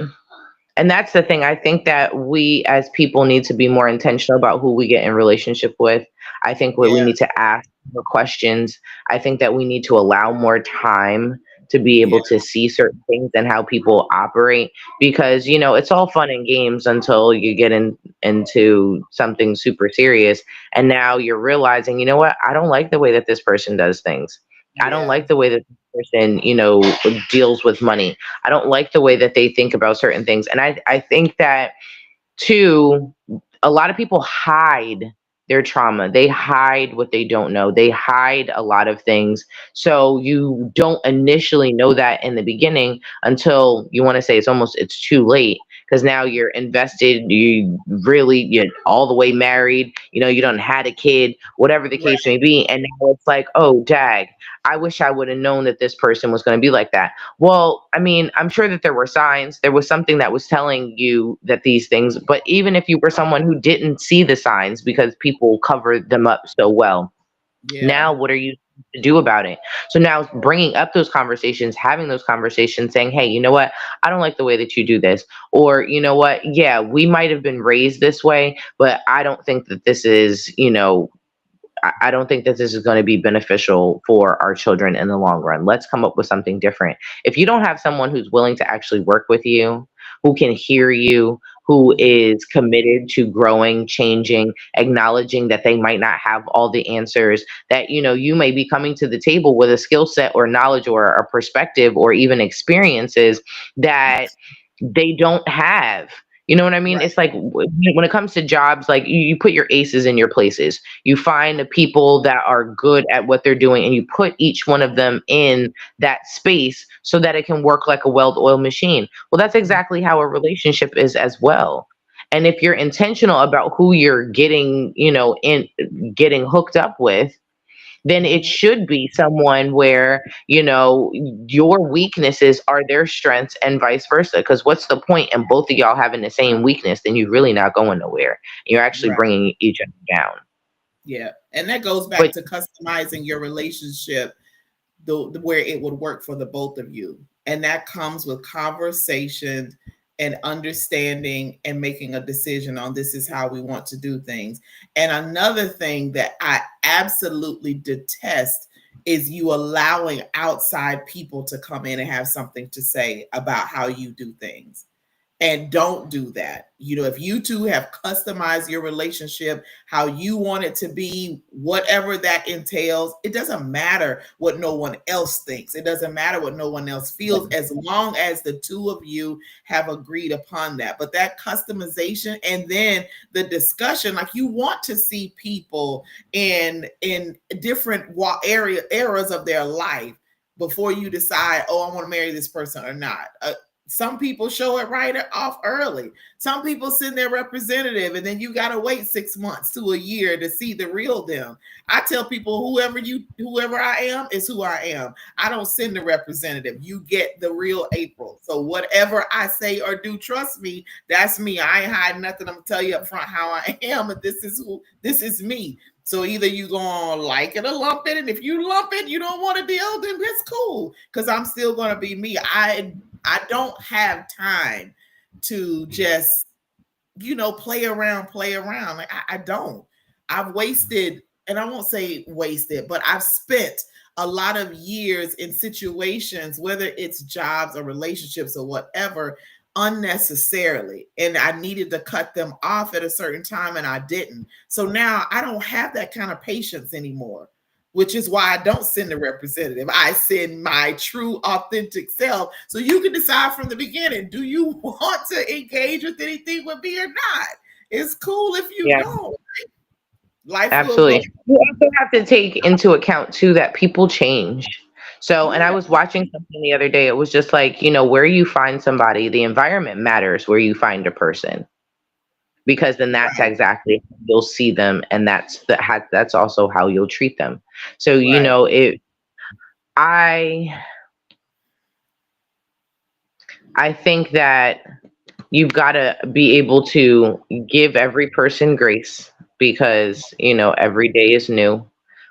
and that's the thing, I think that we as people need to be more intentional about who we get in relationship with. I think we need to ask more questions. I think that we need to allow more time to be able to see certain things and how people operate, because it's all fun and games until you get into something super serious, and now you're realizing, you know what, I don't like the way that this person does things. I don't like the way that this person deals with money. I don't like the way that they think about certain things. And I think that too, a lot of people hide their trauma. They hide what they don't know. They hide a lot of things. So you don't initially know that in the beginning until you want to say it's too late, because now you're invested. You're all the way married. You done had a kid, whatever the case may be. And now it's like, oh, dag, I wish I would have known that this person was going to be like that. Well, I mean, I'm sure that there were signs. There was something that was telling you that these things, but even if you were someone who didn't see the signs because people covered them up so well, now what are you to do about it? So now bringing up those conversations, having those conversations, saying, hey, you know what? I don't like the way that you do this. Or, you know what? Yeah, we might have been raised this way, but I don't think that this is, I don't think that this is going to be beneficial for our children in the long run. Let's come up with something different. If you don't have someone who's willing to actually work with you, who can hear you, who is committed to growing, changing, acknowledging that they might not have all the answers, that, you may be coming to the table with a skill set or knowledge or a perspective or even experiences that they don't have. You know what I mean? Right. It's like when it comes to jobs, like you put your aces in your places. You find the people that are good at what they're doing and you put each one of them in that space so that it can work like a well-oiled machine. Well, that's exactly how a relationship is as well. And if you're intentional about who you're getting, getting hooked up with, then it Mhm. should be someone where, your weaknesses are their strengths and vice versa. Because what's the point in both of y'all having the same weakness? Then you're really not going nowhere. You're actually Right. bringing each other down. Yeah. And that goes back But to customizing your relationship where it would work for the both of you. And that comes with conversation and understanding and making a decision on this is how we want to do things. And another thing that I absolutely detest is you allowing outside people to come in and have something to say about how you do things. And don't do that. If you two have customized your relationship how you want it to be, whatever that entails, it doesn't matter what no one else thinks. It doesn't matter what no one else feels, as long as the two of you have agreed upon that. But that customization and then the discussion, like you want to see people in different eras of their life before you decide, oh, I want to marry this person or not. Some people show it right off early. Some people send their representative, and then you got to wait 6 months to a year to see the real them. I tell people, whoever I am is who I am. I don't send the representative. You get the real April. So whatever I say or do, trust me, that's me. I ain't hiding nothing. I'm gonna tell you up front how I am, and this is me. So either you gonna like it or lump it, and if you lump it, you don't want to deal, then it's cool, because I'm still gonna be me. I don't have time to just, play around. Like, I don't. I've wasted, and I won't say wasted, but I've spent a lot of years in situations, whether it's jobs or relationships or whatever, unnecessarily. And I needed to cut them off at a certain time, and I didn't. So now I don't have that kind of patience anymore, which is why I don't send a representative. I send my true, authentic self. So you can decide from the beginning, do you want to engage with anything with me or not? It's cool if you yeah, don't. Life will go. absolutely. You also have to take into account too that people change. So, and I Yeah, was watching something the other day. It was just like, where you find somebody, the environment matters where you find a person, because then that's right, exactly how you'll see them, and that's also how you'll treat them. So, right. I I think that you've got to be able to give every person grace, because every day is new.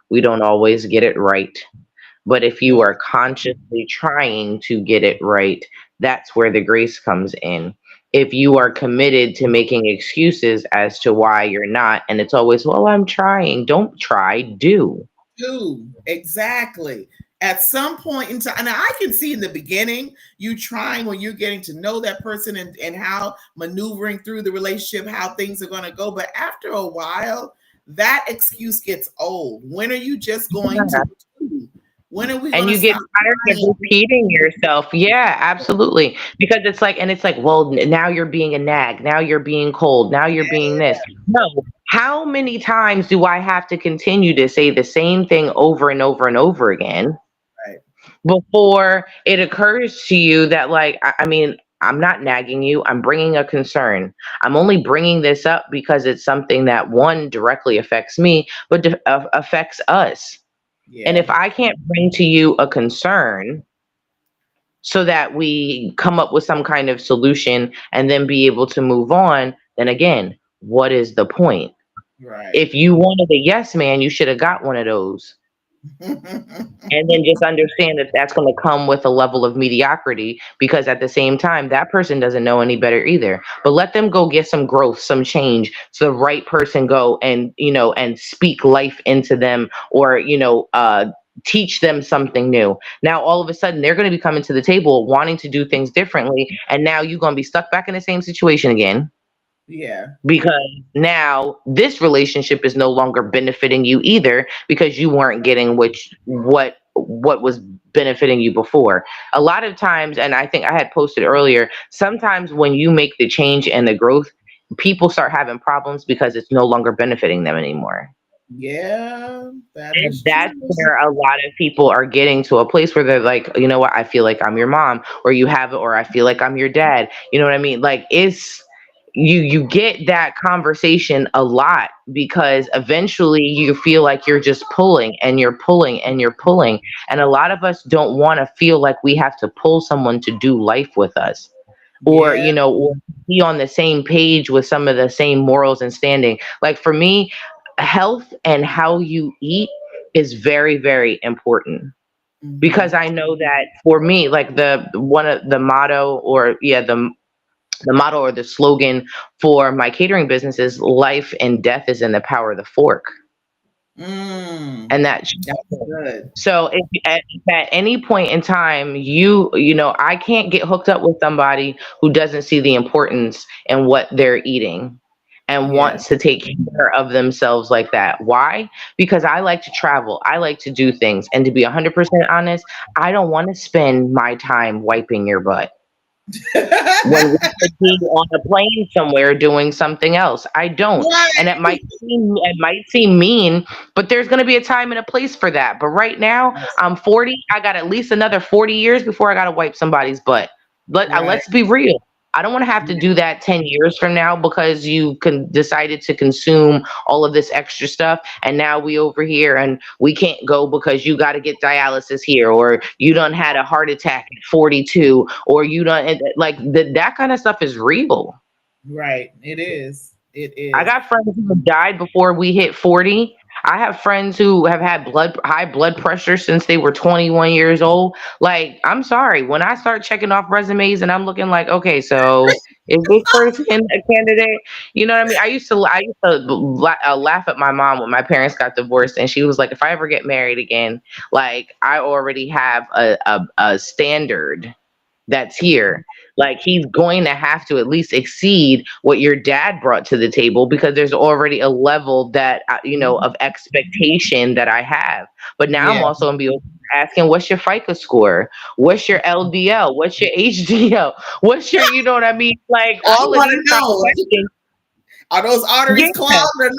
We don't always get it right. But if you No, are consciously trying to get it right, that's where the grace comes in. If you are committed to making excuses as to why you're not, and it's always, well, I'm trying, don't try, do. do exactly. At some point in time, and I can see in the beginning, you trying when you're getting to know that person and how maneuvering through the relationship, how things are going to go. But after a while, that excuse gets old. When are you just going to do? When are we going And to you get stop tired of trying? repeating yourself. Yeah, absolutely. Because it's like, well, now you're being a nag. Now you're being cold. Now you're being this. No. How many times do I have to continue to say the same thing over and over and over again Right. before it occurs to you that, like, I mean, I'm not nagging you. I'm bringing a concern. I'm only bringing this up because it's something that, one, directly affects me, but affects us. And Yeah. if I can't bring to you a concern so that we come up with some kind of solution and then be able to move on, then again, what is the point? Right. If you wanted a yes man, you should have got one of those. And then just understand that that's going to come with a level of mediocrity, because at the same time, that person doesn't know any better either. But let them go get some growth, some change, so the right person go and, and speak life into them, or, teach them something new. Now, all of a sudden, they're going to be coming to the table wanting to do things differently. And now you're going to be stuck back in the same situation again, Yeah. because now this relationship is no longer benefiting you either, because you weren't getting what was benefiting you before. A lot of times, and I think I had posted earlier, sometimes when you make the change and the growth, people start having problems because it's no longer benefiting them anymore. Yeah, that And is that's true. where a lot of people are getting to a place where they're like, you know what, I feel like I'm your mom, or you have, or I feel like I'm your dad. You know what I mean? Like, it's, you get that conversation a lot because eventually you feel like you're just pulling and you're pulling and you're pulling. And a lot of us don't want to feel like we have to pull someone to do life with us, or Yeah. or be on the same page with some of the same morals and standing. Like for me, health and how you eat is very, very important, because Mm-hmm. I know that for me, like the one of the motto, or yeah, the motto or the slogan for my catering business is life and death is in the power of the fork. Mm, And that, that's good. so if at any point in time I can't get hooked up with somebody who doesn't see the importance in what they're eating and Yeah. wants to take care of themselves like that. Why? Because I like to travel, I like to do things, and to be 100% honest, I don't want to spend my time wiping your butt when we could be on a plane somewhere doing something else. I don't. And Right. it might seem mean, but there's going to be a time and a place for that. But right now, I'm 40. I got at least another 40 years before I got to wipe somebody's butt. Right. Let's be real. I don't want to have to do that 10 years from now because you decided to consume all of this extra stuff. And now we over here and we can't go because you got to get dialysis here, or you done had a heart attack at 42, or you done, like that kind of stuff is real. Right. It is. It I is. got friends who have died before we hit 40. I have friends who have had high blood pressure since they were 21 years old. Like, I'm sorry, when I start checking off resumes and I'm looking like, okay, so is this person a candidate? You know what I mean? I used to laugh at my mom when my parents got divorced, and she was like, if I ever get married again, like I already have a standard that's here. Like, he's going to have to at least exceed what your dad brought to the table, because there's already a level that Mhm. of expectation that I have. But now I'm Yeah. also gonna be asking, what's your FICA score? What's your LDL? What's your HDL? What's your, you know what I mean? Like I all of want these to kind of know, questions. are those arteries Yeah. clogged or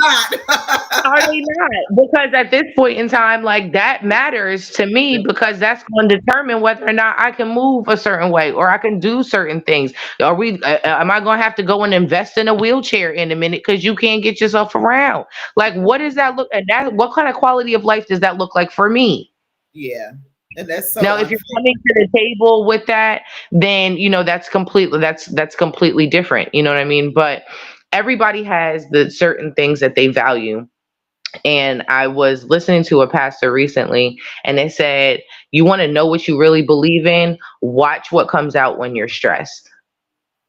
Are not? they not? Because at this point in time, like, that matters to me, because that's going to determine whether or not I can move a certain way or I can do certain things. Am I going to have to go and invest in a wheelchair in a minute because you can't get yourself around? Like, what does that look? And that, what kind of quality of life does that look like for me? Yeah. And that's so Now, if you're unfair. coming to the table with that, then that's completely different. You know what I mean? But everybody has the certain things that they value. And I was listening to a pastor recently, and they said, you want to know what you really believe in? Watch what comes out when you're stressed.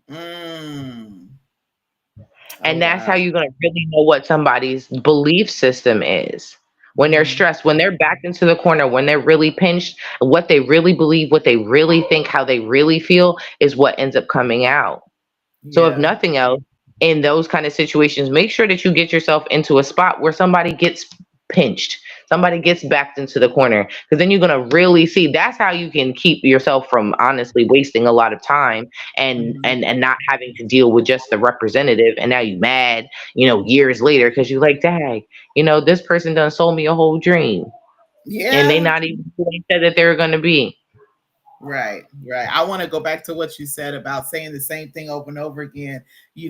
Mm. Oh And that's wow. how you're going to really know what somebody's belief system is. When they're Hmm. stressed, when they're backed into the corner, when they're really pinched, what they really believe, what they really think, how they really feel is what ends up coming out. So if Yeah. nothing else, in those kind of situations, make sure that you get yourself into a spot where somebody gets pinched, somebody gets backed into the corner, because then you're going to really see. That's how you can keep yourself from honestly wasting a lot of time and Hmm. and not having to deal with just the representative. And now you mad, years later, because you're like, dang, this person done sold me a whole dream, and they Yeah. not even who they said that they were going to be. Right, right. I want to go back to what you said about saying the same thing over and over again.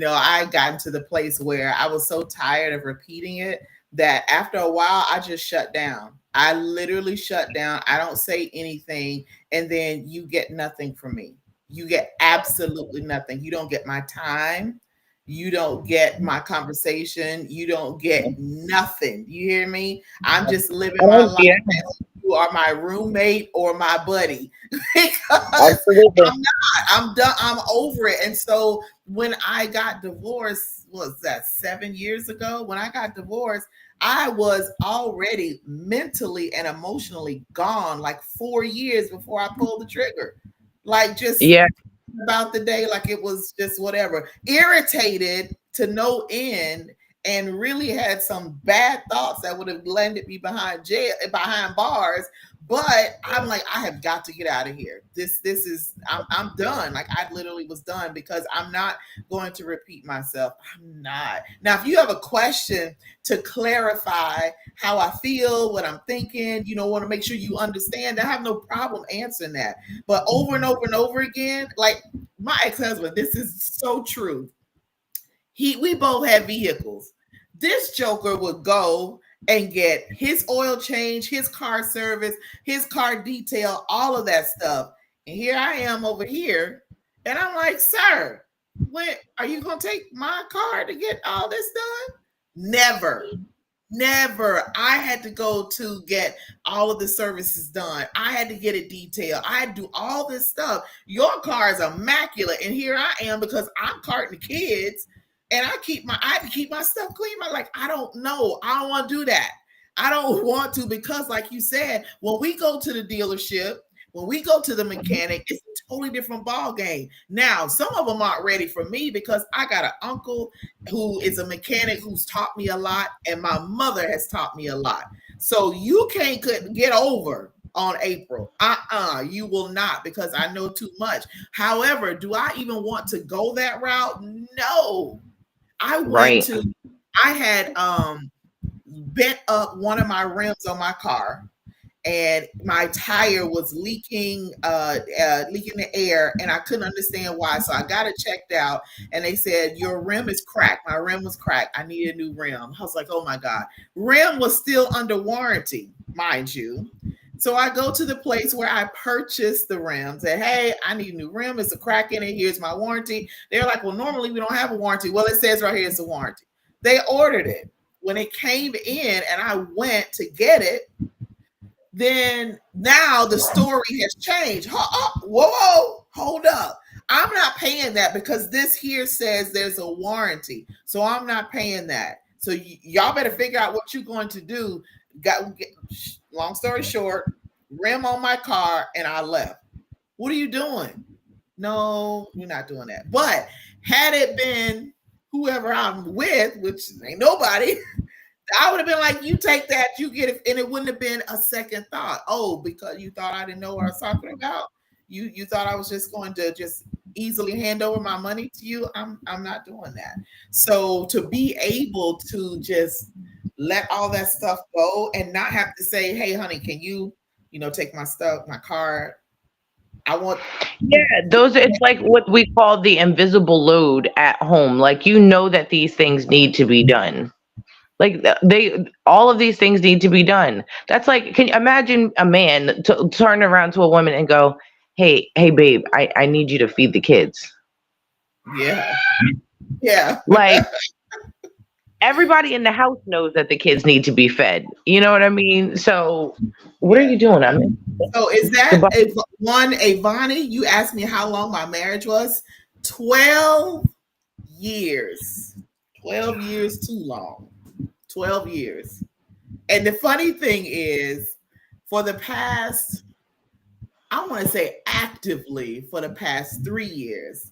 I got to the place where I was so tired of repeating it that after a while, I just shut down. I literally shut down. I don't say anything. And then you get nothing from me. You get absolutely nothing. You don't get my time. You don't get my conversation. You don't get nothing. You hear me? I'm just living my Oh life. yeah, You are my roommate or my buddy because absolutely. I'm done. I'm over it. And so when I got divorced, was that 7 years ago? When I got divorced, I was already mentally and emotionally gone like 4 years before I pulled the trigger. Like just Yeah. about the day, like it was just whatever, irritated to no end. and really had some bad thoughts that would have landed me behind bars. But I'm like, I have got to get out of here. This is I'm done. Like I literally was done because I'm not going to repeat myself. I'm not. Now, if you have a question to clarify how I feel, what I'm thinking, want to make sure you understand, I have no problem answering that. But over and over and over again, like my ex-husband, this is so true. We both had vehicles. This joker would go and get his oil change, his car service, his car detail, all of that stuff. And here I am over here, and I'm like, sir, when are you gonna take my car to get all this done? Never. I had to go to get all of the services done. I had to get it detailed. I had to do all this stuff. Your car is immaculate, and here I am because I'm carting the kids. And I have to keep my stuff clean. I'm like, I don't know. I don't want to do that. I don't want to because, like you said, when we go to the dealership, when we go to the mechanic, it's a totally different ball game. Now, some of them aren't ready for me because I got an uncle who is a mechanic who's taught me a lot, and my mother has taught me a lot. So you can't get over on April. You will not, because I know too much. However, do I even want to go that route? No. I had bent up one of my rims on my car, and my tire was leaking the air, and I couldn't understand why. So I got it checked out, and they said, your rim is cracked. My rim was cracked. I need a new rim. I was like, oh my God. Rim was still under warranty, mind you. So I go to the place where I purchased the rim, say, hey, I need a new rim. It's a crack in it. Here's my warranty. They're like, well, normally we don't have a warranty. Well, it says right here it's a warranty. They ordered it. When it came in and I went to get it, then now the story has changed. Whoa, hold up. I'm not paying that because this here says there's a warranty. So I'm not paying that. So y'all better figure out what you're going to do. Long story short, rim on my car, and I left. What are you doing? No, you're not doing that. But had it been whoever I'm with, which ain't nobody, I would have been like, you take that, you get it, and it wouldn't have been a second thought. Oh, because you thought I didn't know what I was talking about? You thought I was just going to just easily hand over my money to you? I'm not doing that. So to be able to just let all that stuff go and not have to say, hey, honey, can you take my stuff, my car? It's like what we call the invisible load at home. Like, that these things need to be done. Like all of these things need to be done. That's like, can you imagine a man turn around to a woman and go, hey babe, I need you to feed the kids. Yeah. Like, everybody in the house knows that the kids need to be fed. You know what I mean? So what are you doing? I mean, so is that Ivani? You asked me how long my marriage was. 12 years. 12 years too long. 12 years. And the funny thing is, for the past, I want to say actively, for the past 3 years,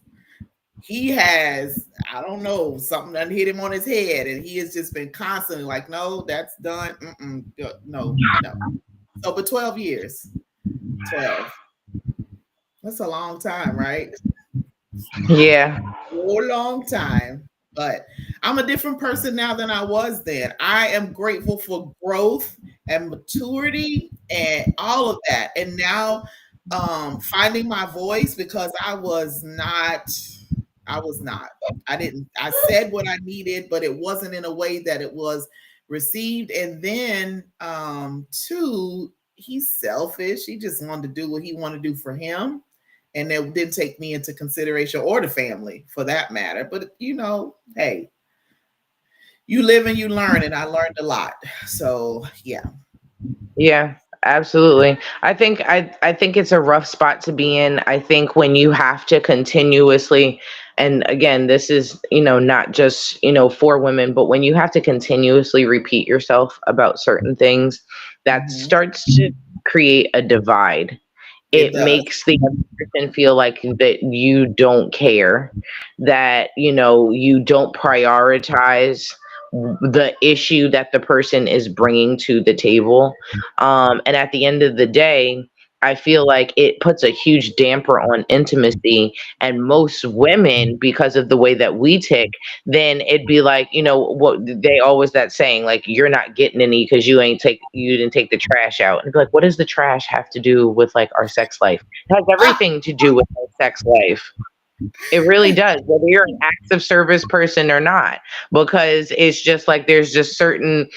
he has, I don't know, something done hit him on his head, and he has just been constantly like, no, that's done. No. So, but 12 years. 12. That's a long time, right? Yeah. A long time. But I'm a different person now than I was then. I am grateful for growth and maturity and all of that. And now finding my voice, because I was not. I said what I needed, but it wasn't in a way that it was received. And then two, he's selfish. He just wanted to do what he wanted to do for him. And it didn't take me into consideration, or the family for that matter. But hey, you live and you learn, and I learned a lot. So Yeah, absolutely. I think it's a rough spot to be in. I think when you have to continuously, and again, this is, not just, for women, but when you have to continuously repeat yourself about certain things, that starts to create a divide. It makes the other person feel like that you don't care, that, you don't prioritize the issue that the person is bringing to the table. And at the end of the day, I feel like it puts a huge damper on intimacy. And most women, because of the way that we tick, then it'd be like, what they always that saying, like, you're not getting any because you didn't take the trash out. And be like, what does the trash have to do with like our sex life? It has everything to do with our sex life. It really does, whether you're an active service person or not, because it's just like there's just certain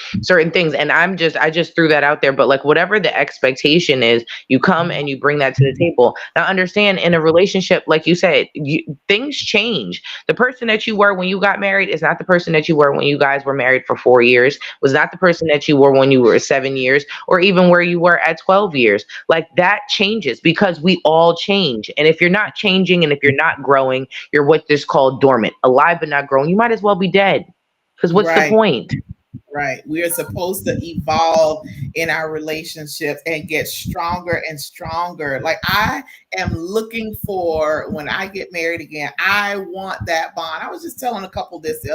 things, and I just threw that out there. But like whatever the expectation is, you come and you bring that to the table. Now, understand, in a relationship, like you said, things change. The person that you were when you got married is not the person that you were when you guys were married for 4 years. Was not the person that you were when you were 7 years, or even where you were at 12 years. Like that changes because we all change, and if you're not changing and if you're not growing, you're what is called dormant, alive but not growing. You might as well be dead, because what's the Right. point? Right. We are supposed to evolve in our relationships and get stronger and stronger. Like I am looking for, when I get married again, I want that bond. I was just telling a couple this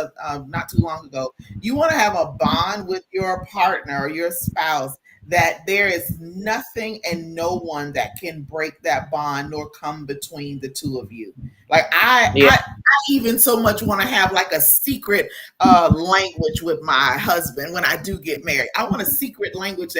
not too long ago. You want to have a bond with your partner or your spouse that there is nothing and no one that can break that bond nor come between the two of you. Like I even so much want to have like a secret language with my husband when I do get married. I want a secret language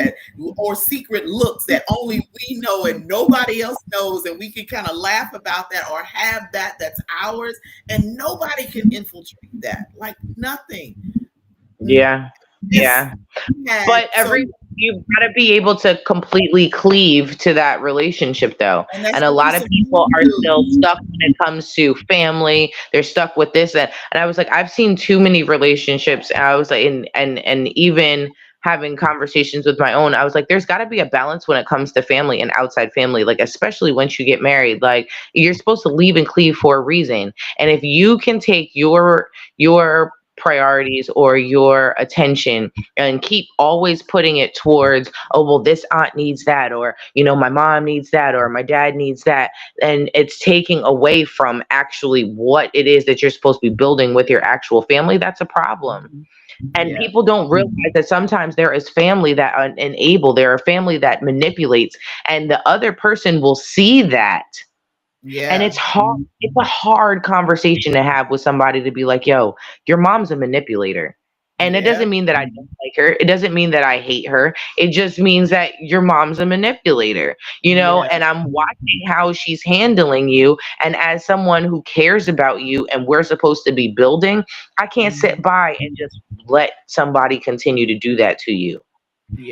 or secret looks that only we know and nobody else knows, and we can kind of laugh about that or have that's ours, and nobody can infiltrate that. Like nothing. Yeah. But you've got to be able to completely cleave to that relationship, though. And a lot of people are still stuck when it comes to family. They're stuck with this and I was like, I've seen too many relationships. And I was like, and even having conversations with my own, I was like, there's got to be a balance when it comes to family and outside family. Like, especially once you get married, like you're supposed to leave and cleave for a reason. And if you can take your priorities or your attention and keep always putting it towards, oh well, this aunt needs that, or my mom needs that, or my dad needs that, and it's taking away from actually what it is that you're supposed to be building with your actual family, that's a problem. And people don't realize that sometimes there is family that enable, there are family that manipulates, and the other person will see that. And it's hard. It's a hard conversation to have with somebody, to be like, yo, your mom's a manipulator. And it doesn't mean that I don't like her. It doesn't mean that I hate her. It just means that your mom's a manipulator, and I'm watching how she's handling you. And as someone who cares about you and we're supposed to be building, I can't sit by and just let somebody continue to do that to you.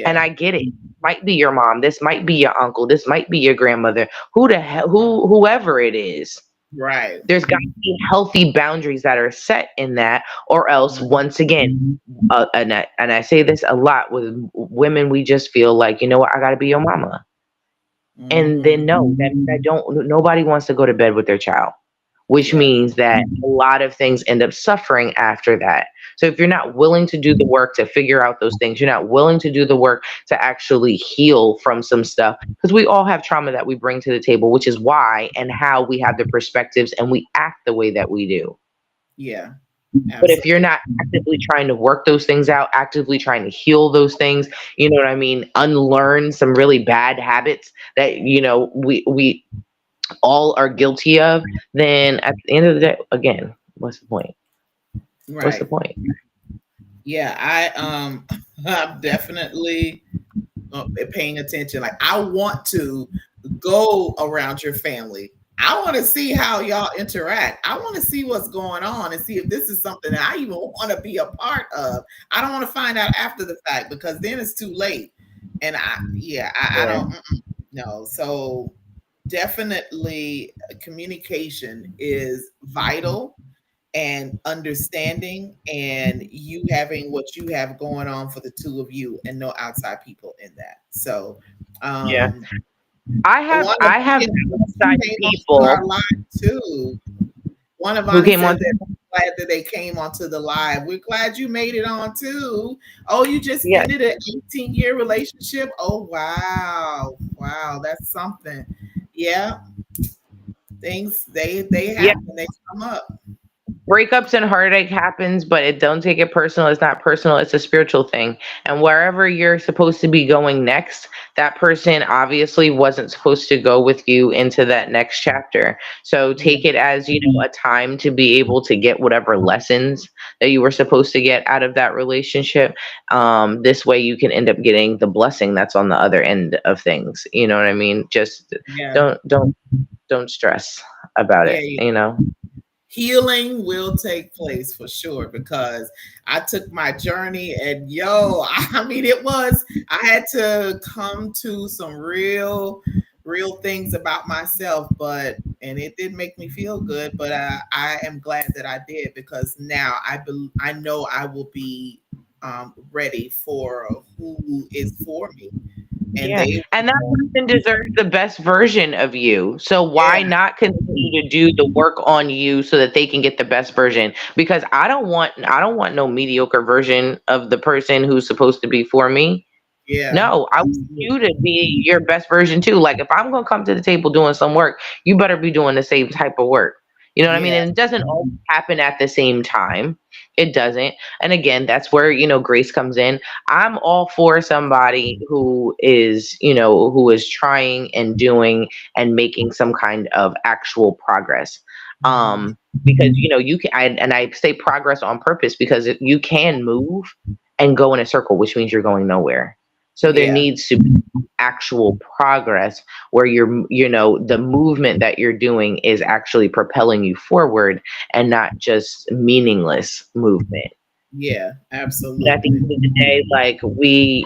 And I get it. Might be your mom. This might be your uncle. This might be your grandmother. Whoever it is. Right. There's got to be healthy boundaries that are set in that, or else, once again, and I say this a lot with women, we just feel like, you know what, I got to be your mama. And then nobody wants to go to bed with their child, which means that a lot of things end up suffering after that. So if you're not willing to do the work to figure out those things, you're not willing to do the work to actually heal from some stuff, because we all have trauma that we bring to the table, which is why and how we have the perspectives and we act the way that we do. Yeah. Absolutely. But if you're not actively trying to work those things out, actively trying to heal those things, you know what I mean? Unlearn some really bad habits that, we all are guilty of, then at the end of the day, again, what's the point? Right. What's the point? Yeah, I'm definitely paying attention. Like, I want to go around your family. I want to see how y'all interact. I want to see what's going on and see if this is something that I even want to be a part of. I don't want to find out after the fact, because then it's too late. And I don't know. So definitely communication is vital, and understanding, and you having what you have going on for the two of you, and no outside people in that. So I have outside people our live too. One of who came on. Glad that they came onto the live. We're glad you made it on too. Oh, you just ended an 18-year relationship. Oh wow, that's something. Yeah, things they happen, they come up. breakups and heartache happens, but it don't take it personal. It's not personal. It's a spiritual thing. And wherever you're supposed to be going next, that person obviously wasn't supposed to go with you into that next chapter. So Yeah. take it as, a time to be able to get whatever lessons that you were supposed to get out of that relationship. This way you can end up getting the blessing that's on the other end of things. You know what I mean? Just Yeah. don't stress about Yeah. it. Healing will take place for sure, because I took my journey and I mean, I had to come to some real things about myself, and it did make me feel good, but I am glad that I did, because now I know I will be ready for who is for me. And Yeah, and that person deserves the best version of you. So why not continue to do the work on you so that they can get the best version? Because I don't want no mediocre version of the person who's supposed to be for me. yeah, No, I want you to be your best version too. Like if I'm gonna come to the table doing some work, you better be doing the same type of work. You know what I mean? yeah, And it doesn't always happen at the same time. It doesn't. And again, that's where, grace comes in. I'm all for somebody who is trying and doing and making some kind of actual progress. mhm, Because you can and I say progress on purpose because you can move and go in a circle, which means you're going nowhere. So there yeah, needs to be actual progress where the movement that you're doing is actually propelling you forward and not just meaningless movement. yeah, And at the absolutely. end of the day, like we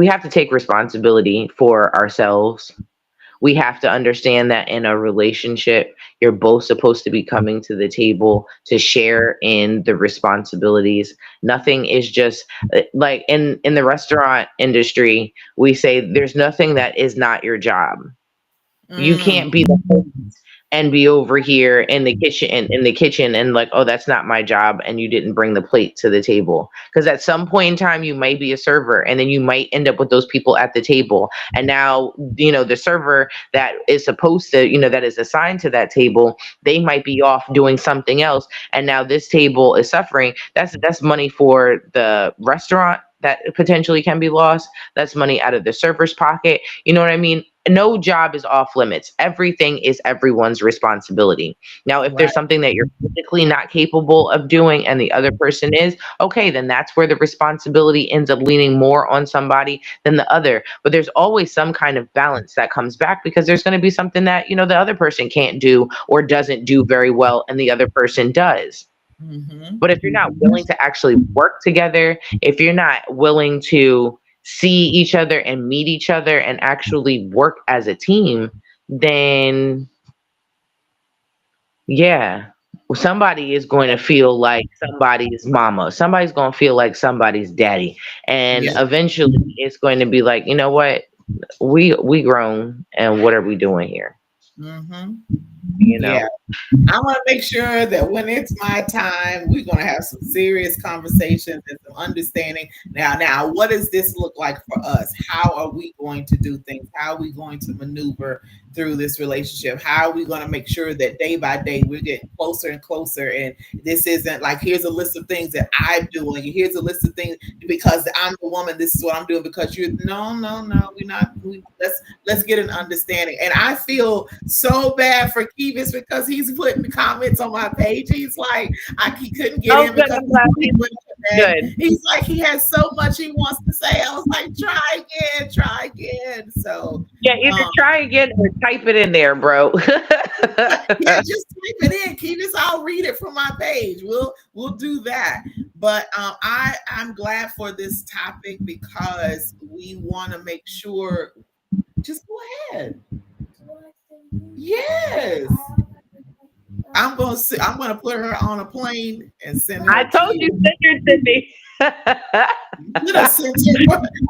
have to take responsibility for ourselves. We have to understand that in a relationship, you're both supposed to be coming to the table to share in the responsibilities. Nothing is just like in the restaurant industry, we say there's nothing that is not your job. You Mm, can't be the host and be over here in the kitchen and like, oh, that's not my job, and you didn't bring the plate to the table. Because at some point in time you might be a server, and then you might end up with those people at the table, and now the server that is supposed to that is assigned to that table, they might be off doing something else, and now this table is suffering. That's money for the restaurant that potentially can be lost. That's money out of the server's pocket. You know what I mean? No job is off limits. Everything is everyone's responsibility. Now, if right. there's something that you're physically not capable of doing and the other person is, okay, then that's where the responsibility ends up leaning more on somebody than the other. But there's always some kind of balance that comes back, because there's going to be something that, the other person can't do or doesn't do very well and the other person does. Hmm. But if you're not willing to actually work together, if you're not willing to see each other and meet each other and actually work as a team, then yeah, somebody is going to feel like somebody's mama. Somebody's going to feel like somebody's daddy. And Yeah. eventually it's going to be like, you know what? We grown, and what are we doing here? Hmm. You Yeah. know? I want to make sure that when it's my time, we're going to have some serious conversations and some understanding. Now, what does this look like for us? How are we going to do things? How are we going to maneuver through this relationship? How are we going to make sure that day by day we're getting closer and closer? And this isn't like, here's a list of things that I'm doing. Here's a list of things because I'm the woman. This is what I'm doing because you're no, we're not. Let's get an understanding. And I feel so bad for Kevis because he's putting comments on my page. He's like, he couldn't get Oh, in good. because I'm glad he's and good. he's like, he has so much he wants to say. I was like, try again. So Yeah, either um, try again or type it in there, bro. yeah, just type it in, Kevis. I'll read it from my page. We'll do that. But I'm glad for this topic because we want to make sure. Just go ahead. Yes. I'm gonna put her on a plane and send I her to told you, you. send her to me. You done sent her.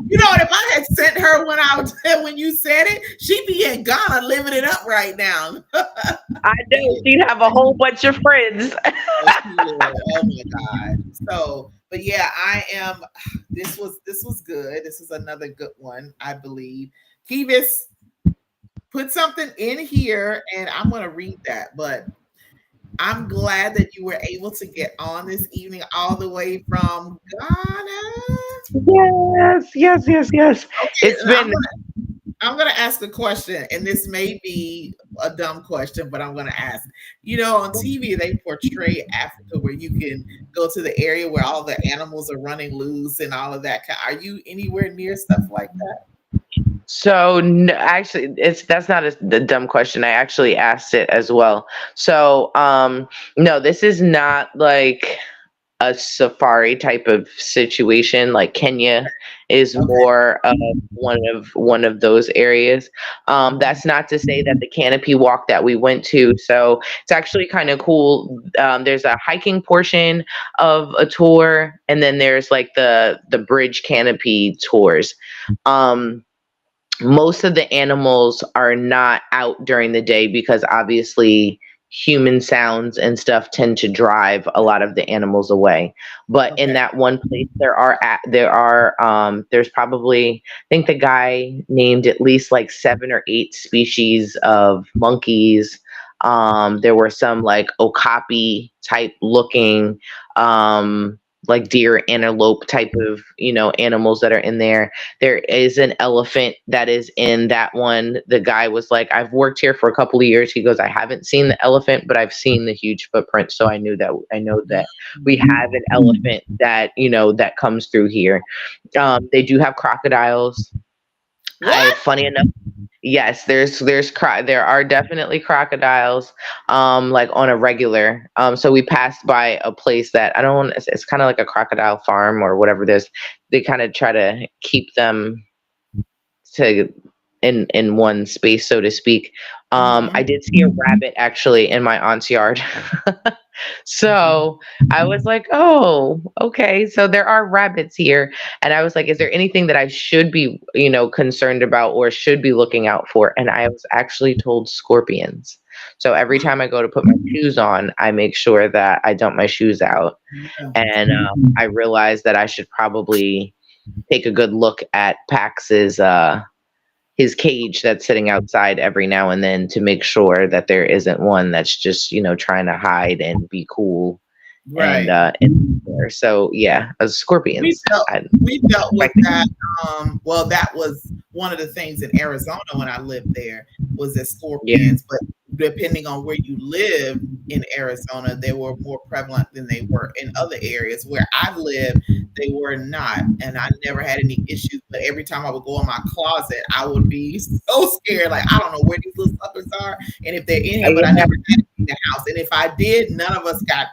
You know what? If I had sent her when you said it, she'd be in Ghana living it up right now. I know she'd have a whole bunch of friends. Oh my God. So, but yeah, I am. This was good. This is another good one, I believe. Kevis, put something in here, and I'm gonna read that. But I'm glad that you were able to get on this evening all the way from Ghana. Yes. Okay, It's and been I'm gonna ask a question, and this may be a dumb question, but I'm gonna ask. You know, on TV they portray Africa where you can go to the area where all the animals are running loose and all of that. Are you anywhere near stuff like that? so actually it's that's not the dumb question. I actually asked it as well. So no, this is not like a safari type of situation. Like Kenya is Okay. more of one of those areas. That's not to say that the canopy walk that we went to, so it's actually kind of cool. There's a hiking portion of a tour, and then there's like the bridge canopy tours. um Most of the animals are not out during the day because obviously human sounds and stuff tend to drive a lot of the animals away. But in Okay. that one place there's probably, I think the guy named at least like 7 or 8 species of monkeys. There were some like okapi type looking, like deer, antelope type of, animals that are in there. There is an elephant that is in that one. The guy was like, I've worked here for a couple of years. He goes, I haven't seen the elephant, but I've seen the huge footprint. So I know that we have an elephant that, that comes through here. They do have crocodiles. What? Funny enough, yes, there are definitely crocodiles, like on a regular. So we passed by a place that I don't want. It's kind of like a crocodile farm or whatever. They kind of try to keep them to in one space, so to speak. I did see a rabbit actually in my aunt's yard. So I was like, oh, okay. So there are rabbits here. And I was like, is there anything that I should be, concerned about or should be looking out for? And I was actually told scorpions. So every time I go to put my shoes on, I make sure that I dump my shoes out. Yeah. And I realized that I should probably take a good look at Pax's his cage that's sitting outside every now and then to make sure that there isn't one that's just, trying to hide and be cool. And Right. in there. So yeah, We scorpions. dealt I we dealt with like that. Well, that was one of the things in Arizona when I lived there was the yeah, scorpions. But depending on where you lived in Arizona, they were more prevalent than they were in other areas. Where I live, they were not, and I never had any issues. But every time I would go in my closet, I would be so scared. Like I don't know where these little suckers are, and if they're in here. But I yeah, never had it in the house, and if I did, none of us got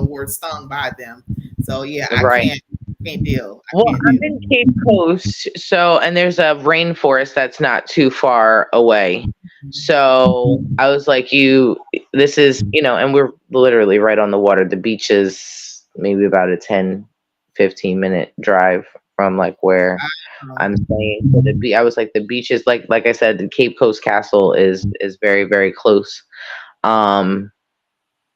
were stung by them. So yeah, I right. can't deal. I Well, can't I'm deal. in Cape Coast, so and there's a rainforest that's not too far away. So I was like, this is, and we're literally right on the water. The beach is maybe about a 10-15 minute drive from like where Um, I'm staying. So I was like, the beach is like I said, the Cape Coast Castle is very, very close. Um,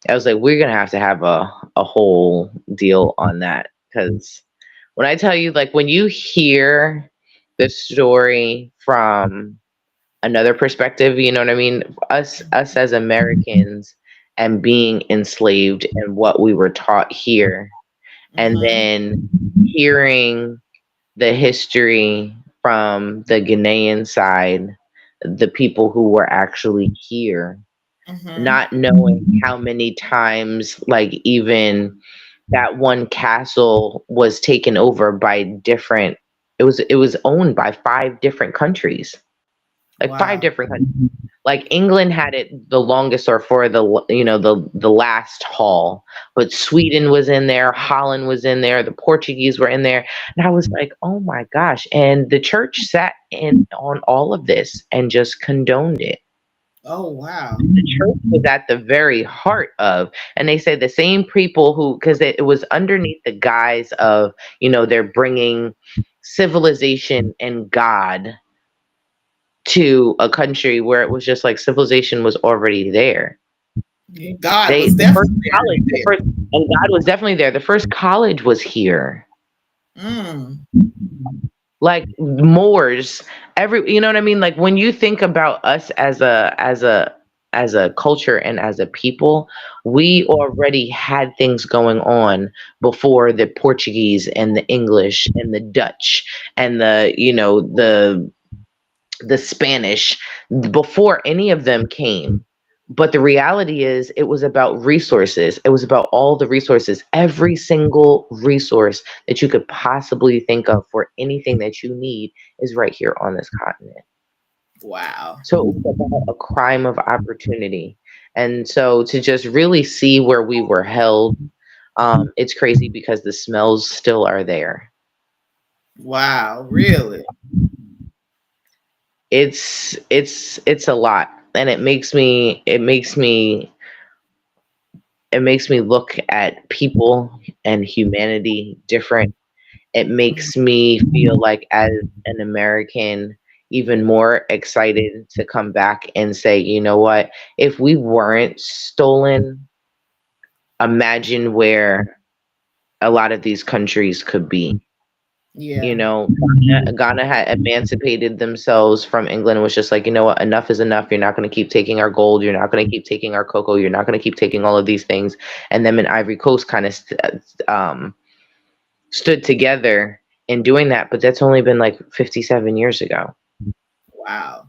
I was like, we're gonna have to have a whole deal on that because when I tell you, like, when you hear the story from another perspective, you know what I mean? Us as Americans and being enslaved and what we were taught here, and mhm, then hearing the history from the Ghanaian side, the people who were actually here, mhm. not knowing how many times, like, even that one castle was taken over by different, it was owned by 5 different countries, like five Wow. different countries. Like England had it the longest, or for the last haul, but Sweden was in there, Holland was in there, the Portuguese were in there, and I was like, oh my gosh! And the church sat in on all of this and just condoned it. Oh wow. The church was at the very heart of, and they say the same people who, because it was underneath the guise of, they're bringing civilization and God to a country where it was just like civilization was already there. God They was the first definitely college, the there. first and God was definitely there. The first college was here. Mm. Like Moors, you know what I mean? Like when you think about us as a culture and as a people, we already had things going on before the Portuguese and the English and the Dutch and the Spanish, before any of them came. But the reality is, it was about resources. It was about all the resources, every single resource that you could possibly think of for anything that you need is right here on this continent. Wow. So it was about a crime of opportunity. And so to just really see where we were held, it's crazy because the smells still are there. Wow, really? It's a lot, and it makes me look at people and humanity different. It makes me feel like, as an American, even more excited to come back and say, you know what, if we weren't stolen, imagine where a lot of these countries could be. Yeah. Ghana had emancipated themselves from England and was just like, you know what, enough is enough. You're not going to keep taking our gold. You're not going to keep taking our cocoa. You're not going to keep taking all of these things. And them in Ivory Coast kind of stood together in doing that. But that's only been like 57 years ago. Wow.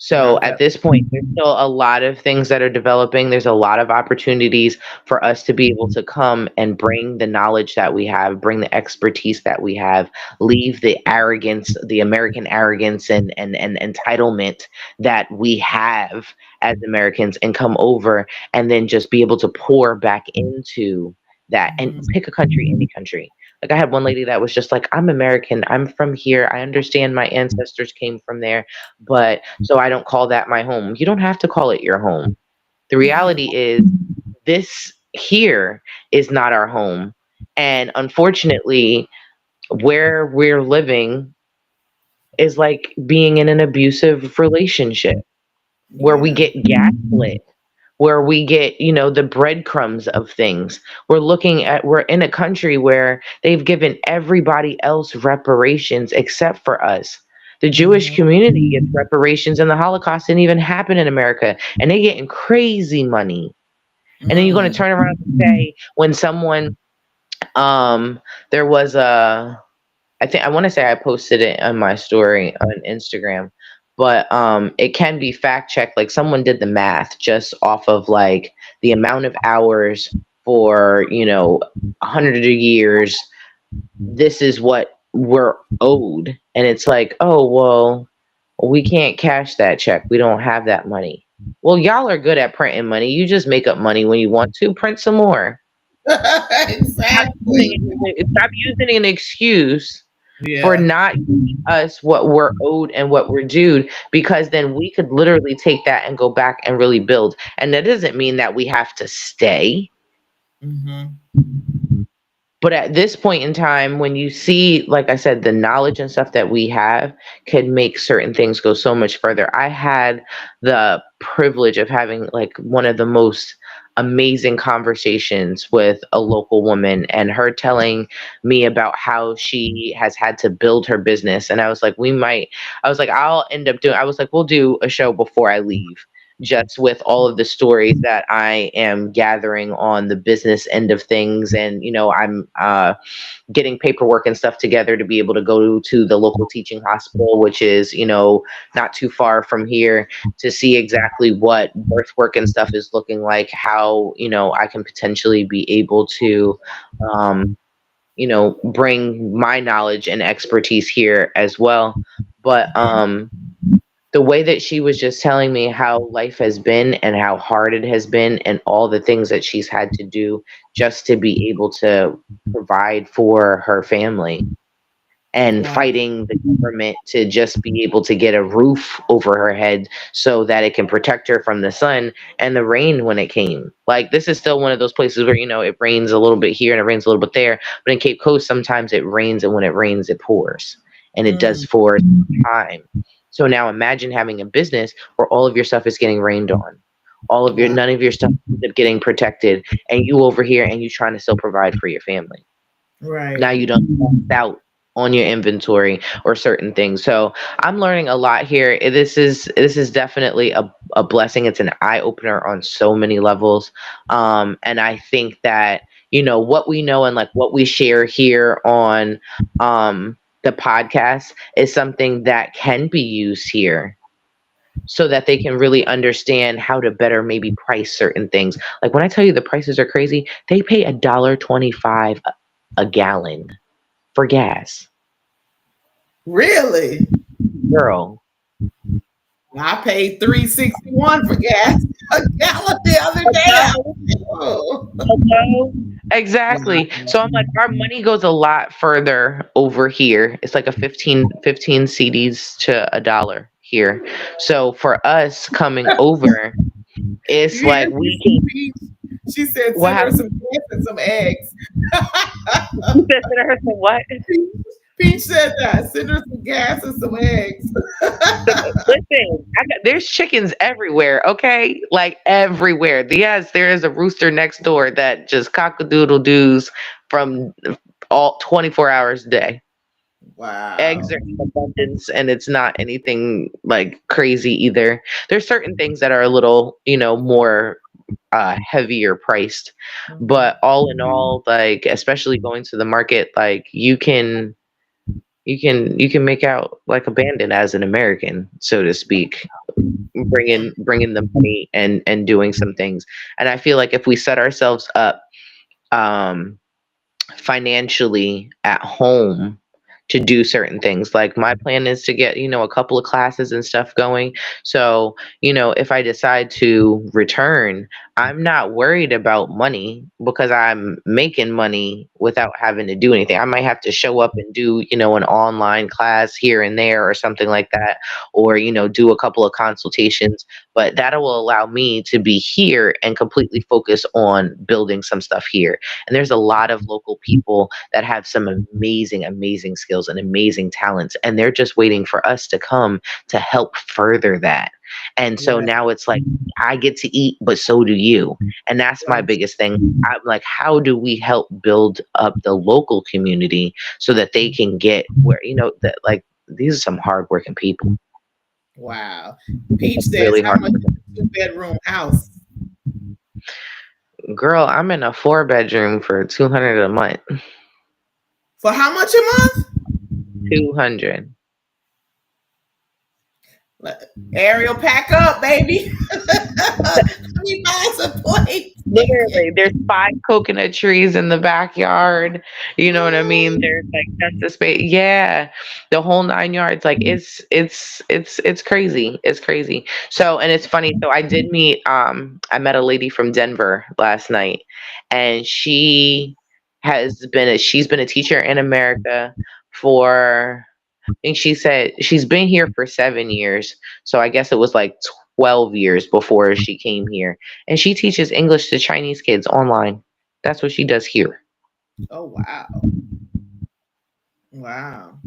So at this point, there's still a lot of things that are developing. There's a lot of opportunities for us to be able to come and bring the knowledge that we have, bring the expertise that we have, leave the arrogance, the American arrogance and entitlement that we have as Americans, and come over and then just be able to pour back into that and pick a country, any country. Like, I had one lady that was just like, I'm American. I'm from here. I understand my ancestors came from there, but so I don't call that my home. You don't have to call it your home. The reality is, this here is not our home. And unfortunately, where we're living is like being in an abusive relationship where we get gaslit, where we get, the breadcrumbs of things. We're in a country where they've given everybody else reparations except for us. The Jewish community gets reparations, and the Holocaust didn't even happen in America, and they getting crazy money. And then you're going to turn around and say, when someone, there was I want to say I posted it on my story on Instagram, but it can be fact checked. Like, someone did the math just off of like the amount of hours for 100 years. This is what we're owed, and it's like, oh well, we can't cash that check. We don't have that money. Well, y'all are good at printing money. You just make up money when you want to. Print some more. Exactly. Stop using an excuse for Yeah. not giving us what we're owed and what we're due, because then we could literally take that and go back and really build. And that doesn't mean that we have to stay. But at this point in time, when you see, like I said, the knowledge and stuff that we have can make certain things go so much further. I had the privilege of having like one of the most amazing conversations with a local woman, and her telling me about how she has had to build her business. And I was like, I was like, we'll do a show before I leave, just with all of the stories that I am gathering on the business end of things. And, I'm getting paperwork and stuff together to be able to go to the local teaching hospital, which is, not too far from here, to see exactly what birth work and stuff is looking like, how, I can potentially be able to, bring my knowledge and expertise here as well. But, the way that she was just telling me how life has been and how hard it has been, and all the things that she's had to do just to be able to provide for her family, and fighting the government to just be able to get a roof over her head so that it can protect her from the sun and the rain when it came. Like, this is still one of those places where, it rains a little bit here and it rains a little bit there, but in Cape Coast, sometimes it rains, and when it rains, it pours, and it does for time. So now imagine having a business where all of your stuff is getting rained on. None of your stuff ends up getting protected, and you over here and you trying to still provide for your family. Right. Now you don't miss out on your inventory or certain things. So I'm learning a lot here. This is definitely a blessing. It's an eye opener on so many levels. And I think that, what we know and like what we share here on the podcast is something that can be used here so that they can really understand how to better maybe price certain things. Like when I tell you the prices are crazy, they pay $1.25 a gallon for gas. Really? Girl. I paid $3.61 for gas a gallon the other day. Hello? Exactly. So I'm like, our money goes a lot further over here. It's like a 15 CDs to $1 here. So for us coming over, it's You like hear we can. She said, What send her happened? some gas and some eggs. Send her some what? Peach said that. Send her some gas and some eggs. Listen, there's chickens everywhere, okay? Like everywhere. Yes, there is a rooster next door that just cock-a-doodle doos from all 24 hours a day. Wow. Eggs are in abundance, and it's not anything like crazy either. There's certain things that are a little, more heavier priced, but all in all, like especially going to the market, like you can make out like a bandit as an American, so to speak, bringing the money and doing some things. And I feel like if we set ourselves up um financially at home to do certain things. Like my plan is to get, a couple of classes and stuff going. So, if I decide to return, I'm not worried about money because I'm making money without having to do anything. I might have to show up and do, an online class here and there or something like that, or, do a couple of consultations, but that will allow me to be here and completely focus on building some stuff here. And there's a lot of local people that have some amazing, amazing skills and amazing talents. And they're just waiting for us to come to help further that. And so now it's like, I get to eat, but so do you. And that's my biggest thing. I'm like, how do we help build up the local community so that they can get where, that like, these are some hardworking people. Wow. Peach says, Really how hard. much is a 2-bedroom house? Girl, I'm in a 4-bedroom for $200 a month. For how much a month? 200. Ariel, pack up, baby. Let me buy some plates. Literally, there's 5 coconut trees in the backyard. You know what I mean? There's like that's the space. Yeah, the whole 9 yards. Like it's crazy. It's crazy. So, and it's funny. So I did meet. I met a lady from Denver last night, and she's been a teacher in America for. I think she said she's been here for 7 years. So I guess it was like 12 years before she came here. And she teaches English to Chinese kids online. That's what she does here. Oh, wow. Wow.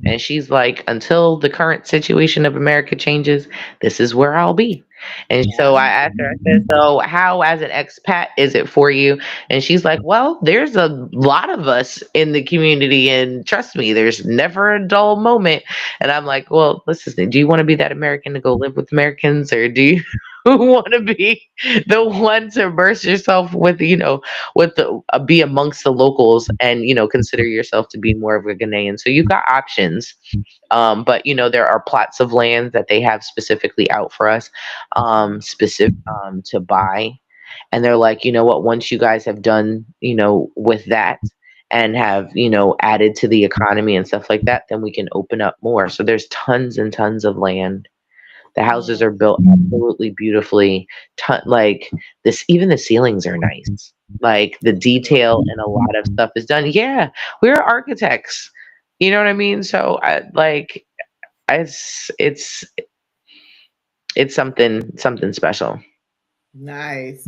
And she's like, until the current situation of America changes, this is where I'll be. And so I asked her, I said, so how, as an expat, is it for you? And she's like, well, there's a lot of us in the community. And trust me, there's never a dull moment. And I'm like, well, listen, do you want to be that American to go live with Americans? Or do you want to be the one to immerse yourself with, be amongst the locals and, consider yourself to be more of a Ghanaian? So you got options. But there are plots of land that they have specifically out for us, to buy. And they're like, you know what, once you guys have done, with that and have, added to the economy and stuff like that, then we can open up more. So there's tons and tons of land. The houses are built absolutely beautifully. Like this, even the ceilings are nice. Like the detail and a lot of stuff is done. Yeah, we're architects. You know what I mean? So it's something special. Nice.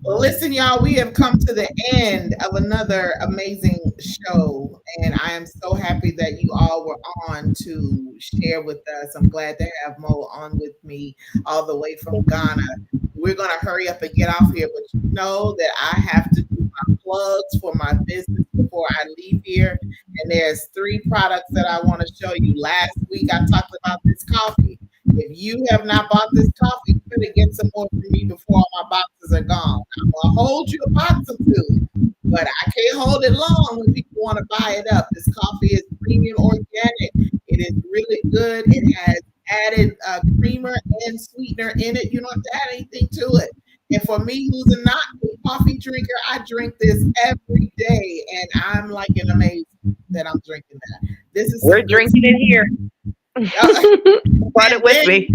Well, listen, y'all, we have come to the end of another amazing show, and I am so happy that you all were on to share with us. I'm glad to have Mo on with me all the way from Ghana. We're going to hurry up and get off here, but you know that I have to do my plugs for my business before I leave here. And there's 3 products that I want to show you. Last week I talked about this coffee. If you have not bought this coffee, you better get some more from me before all my boxes are gone. I'm gonna hold you a box or 2, but I can't hold it long when people want to buy it up. This coffee is premium organic. It is really good. It has added creamer and sweetener in it. You don't have to add anything to it. And for me, who's a not coffee drinker, I drink this every day, and I'm like an amazed that I'm drinking that. This is We're drinking it here. Brought it with me.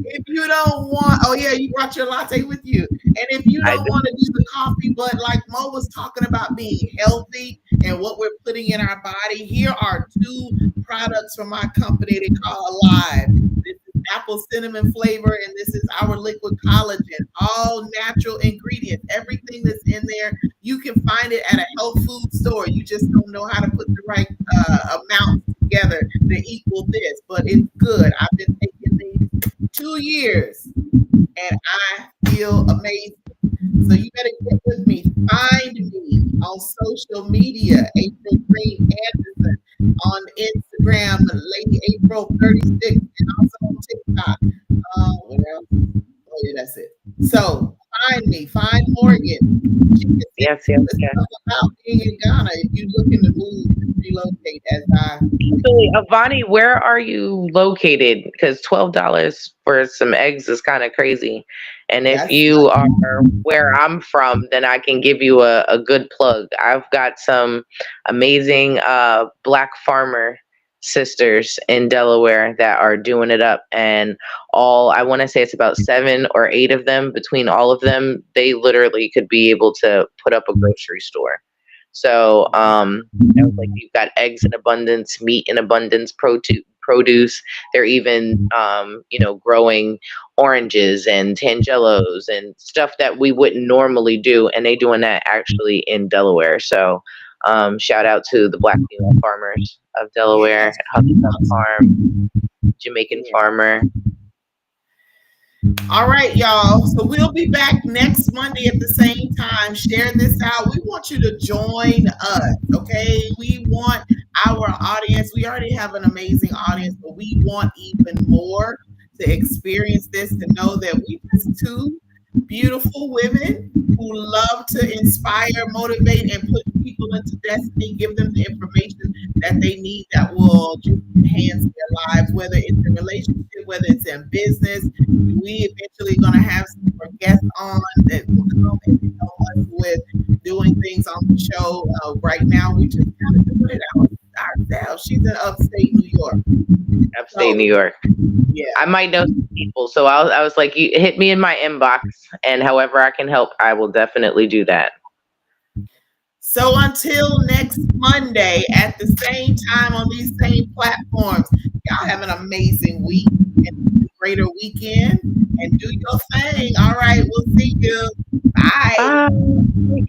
If you don't want, oh yeah, you brought your latte with you. And if you don't want to do the coffee, but like Mo was talking about being healthy and what we're putting in our body, here are 2 products from my company they call Alive. This is apple cinnamon flavor, and this is our liquid collagen. All natural ingredients. Everything that's in there, you can find it at a health food store. You just don't know how to put the right amount together to equal this, but it's good. I've been taking these 2 years and I feel amazing. So you better get with me. Find me on social media, April Green Anderson, on Instagram, Lady April 36, and also on TikTok. What else? Oh yeah, that's it. So find me, find Morgan. Yes. About being in Ghana if you looking to move and relocate as I. Actually, Avani, where are you located? Because $12 for some eggs is kind of crazy. And if you are where I'm from, then I can give you a good plug. I've got some amazing Black farmer sisters in Delaware that are doing it up, and I want to say it's about 7 or 8 of them. Between all of them, they literally could be able to put up a grocery store. So like you've got eggs in abundance, meat in abundance, produce. They're even growing oranges and tangelos and stuff that we wouldn't normally do, and they doing that actually in Delaware. So shout out to the Black female farmers of Delaware, Huffington Farm, Jamaican Farmer. All right, y'all. So we'll be back next Monday at the same time. Share this out. We want you to join us, okay? We want our audience. We already have an amazing audience, but we want even more to experience this, to know that we just 2 beautiful women who love to inspire, motivate, and push people into destiny, give them the information that they need that will just enhance their lives, whether it's in relationship, whether it's in business. We eventually going to have some more guests on that will come and help us with doing things on the show. Right now, we just kind of doing it ourselves. She's in upstate New York. New York. Yeah. I might know some people, so I was like, you hit me in my inbox, and however I can help, I will definitely do that. So until next Monday at the same time on these same platforms, y'all have an amazing week and a greater weekend, and do your thing. All right, we'll see you. Bye. Bye.